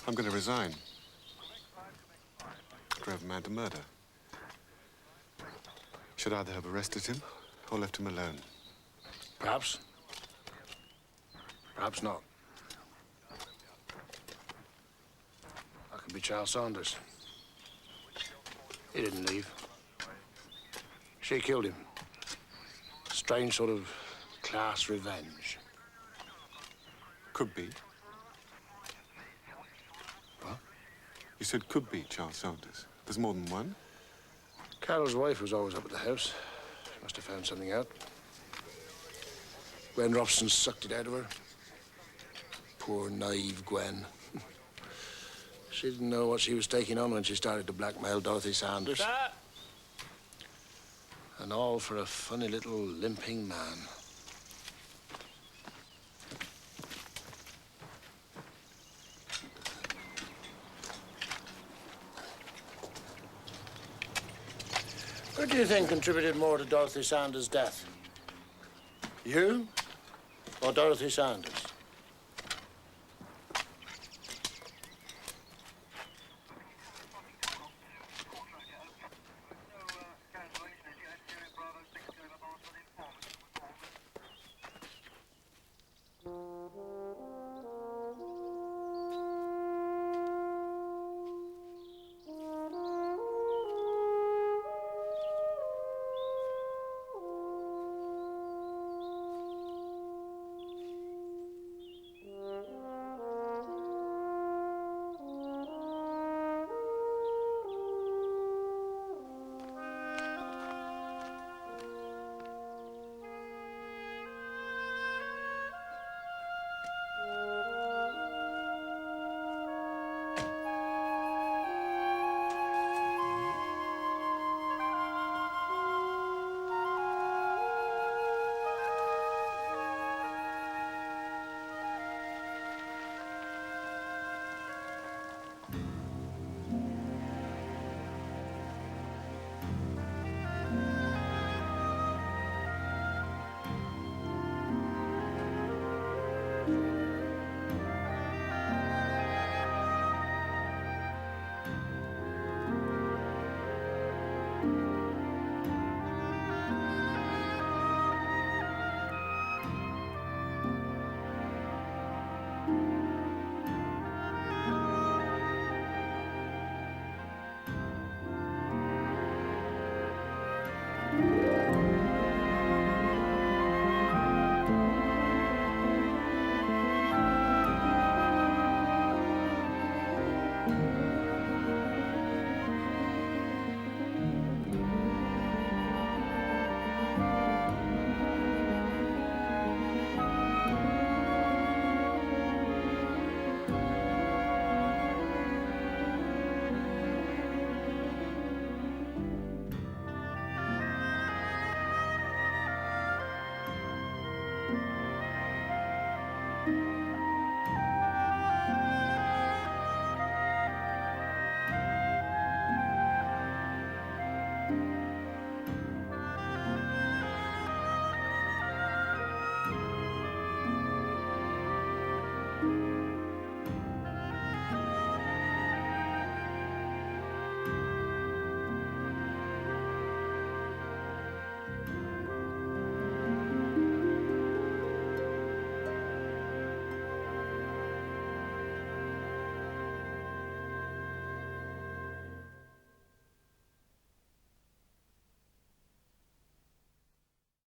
I'm going to resign. Drove a man to murder. Should either have arrested him or left him alone. Perhaps. Perhaps not. I could be Charles Saunders. He didn't leave. She killed him. Strange sort of class revenge. Could be. What? You said could be Charles Saunders. There's more than one? Carol's wife was always up at the house. She must have found something out. Gwen Robson sucked it out of her. Poor, naive Gwen. She didn't know what she was taking on when she started to blackmail Dorothy Sanders. And all for a funny little limping man. Who do you think contributed more to Dorothy Sanders' death? You or Dorothy Sanders?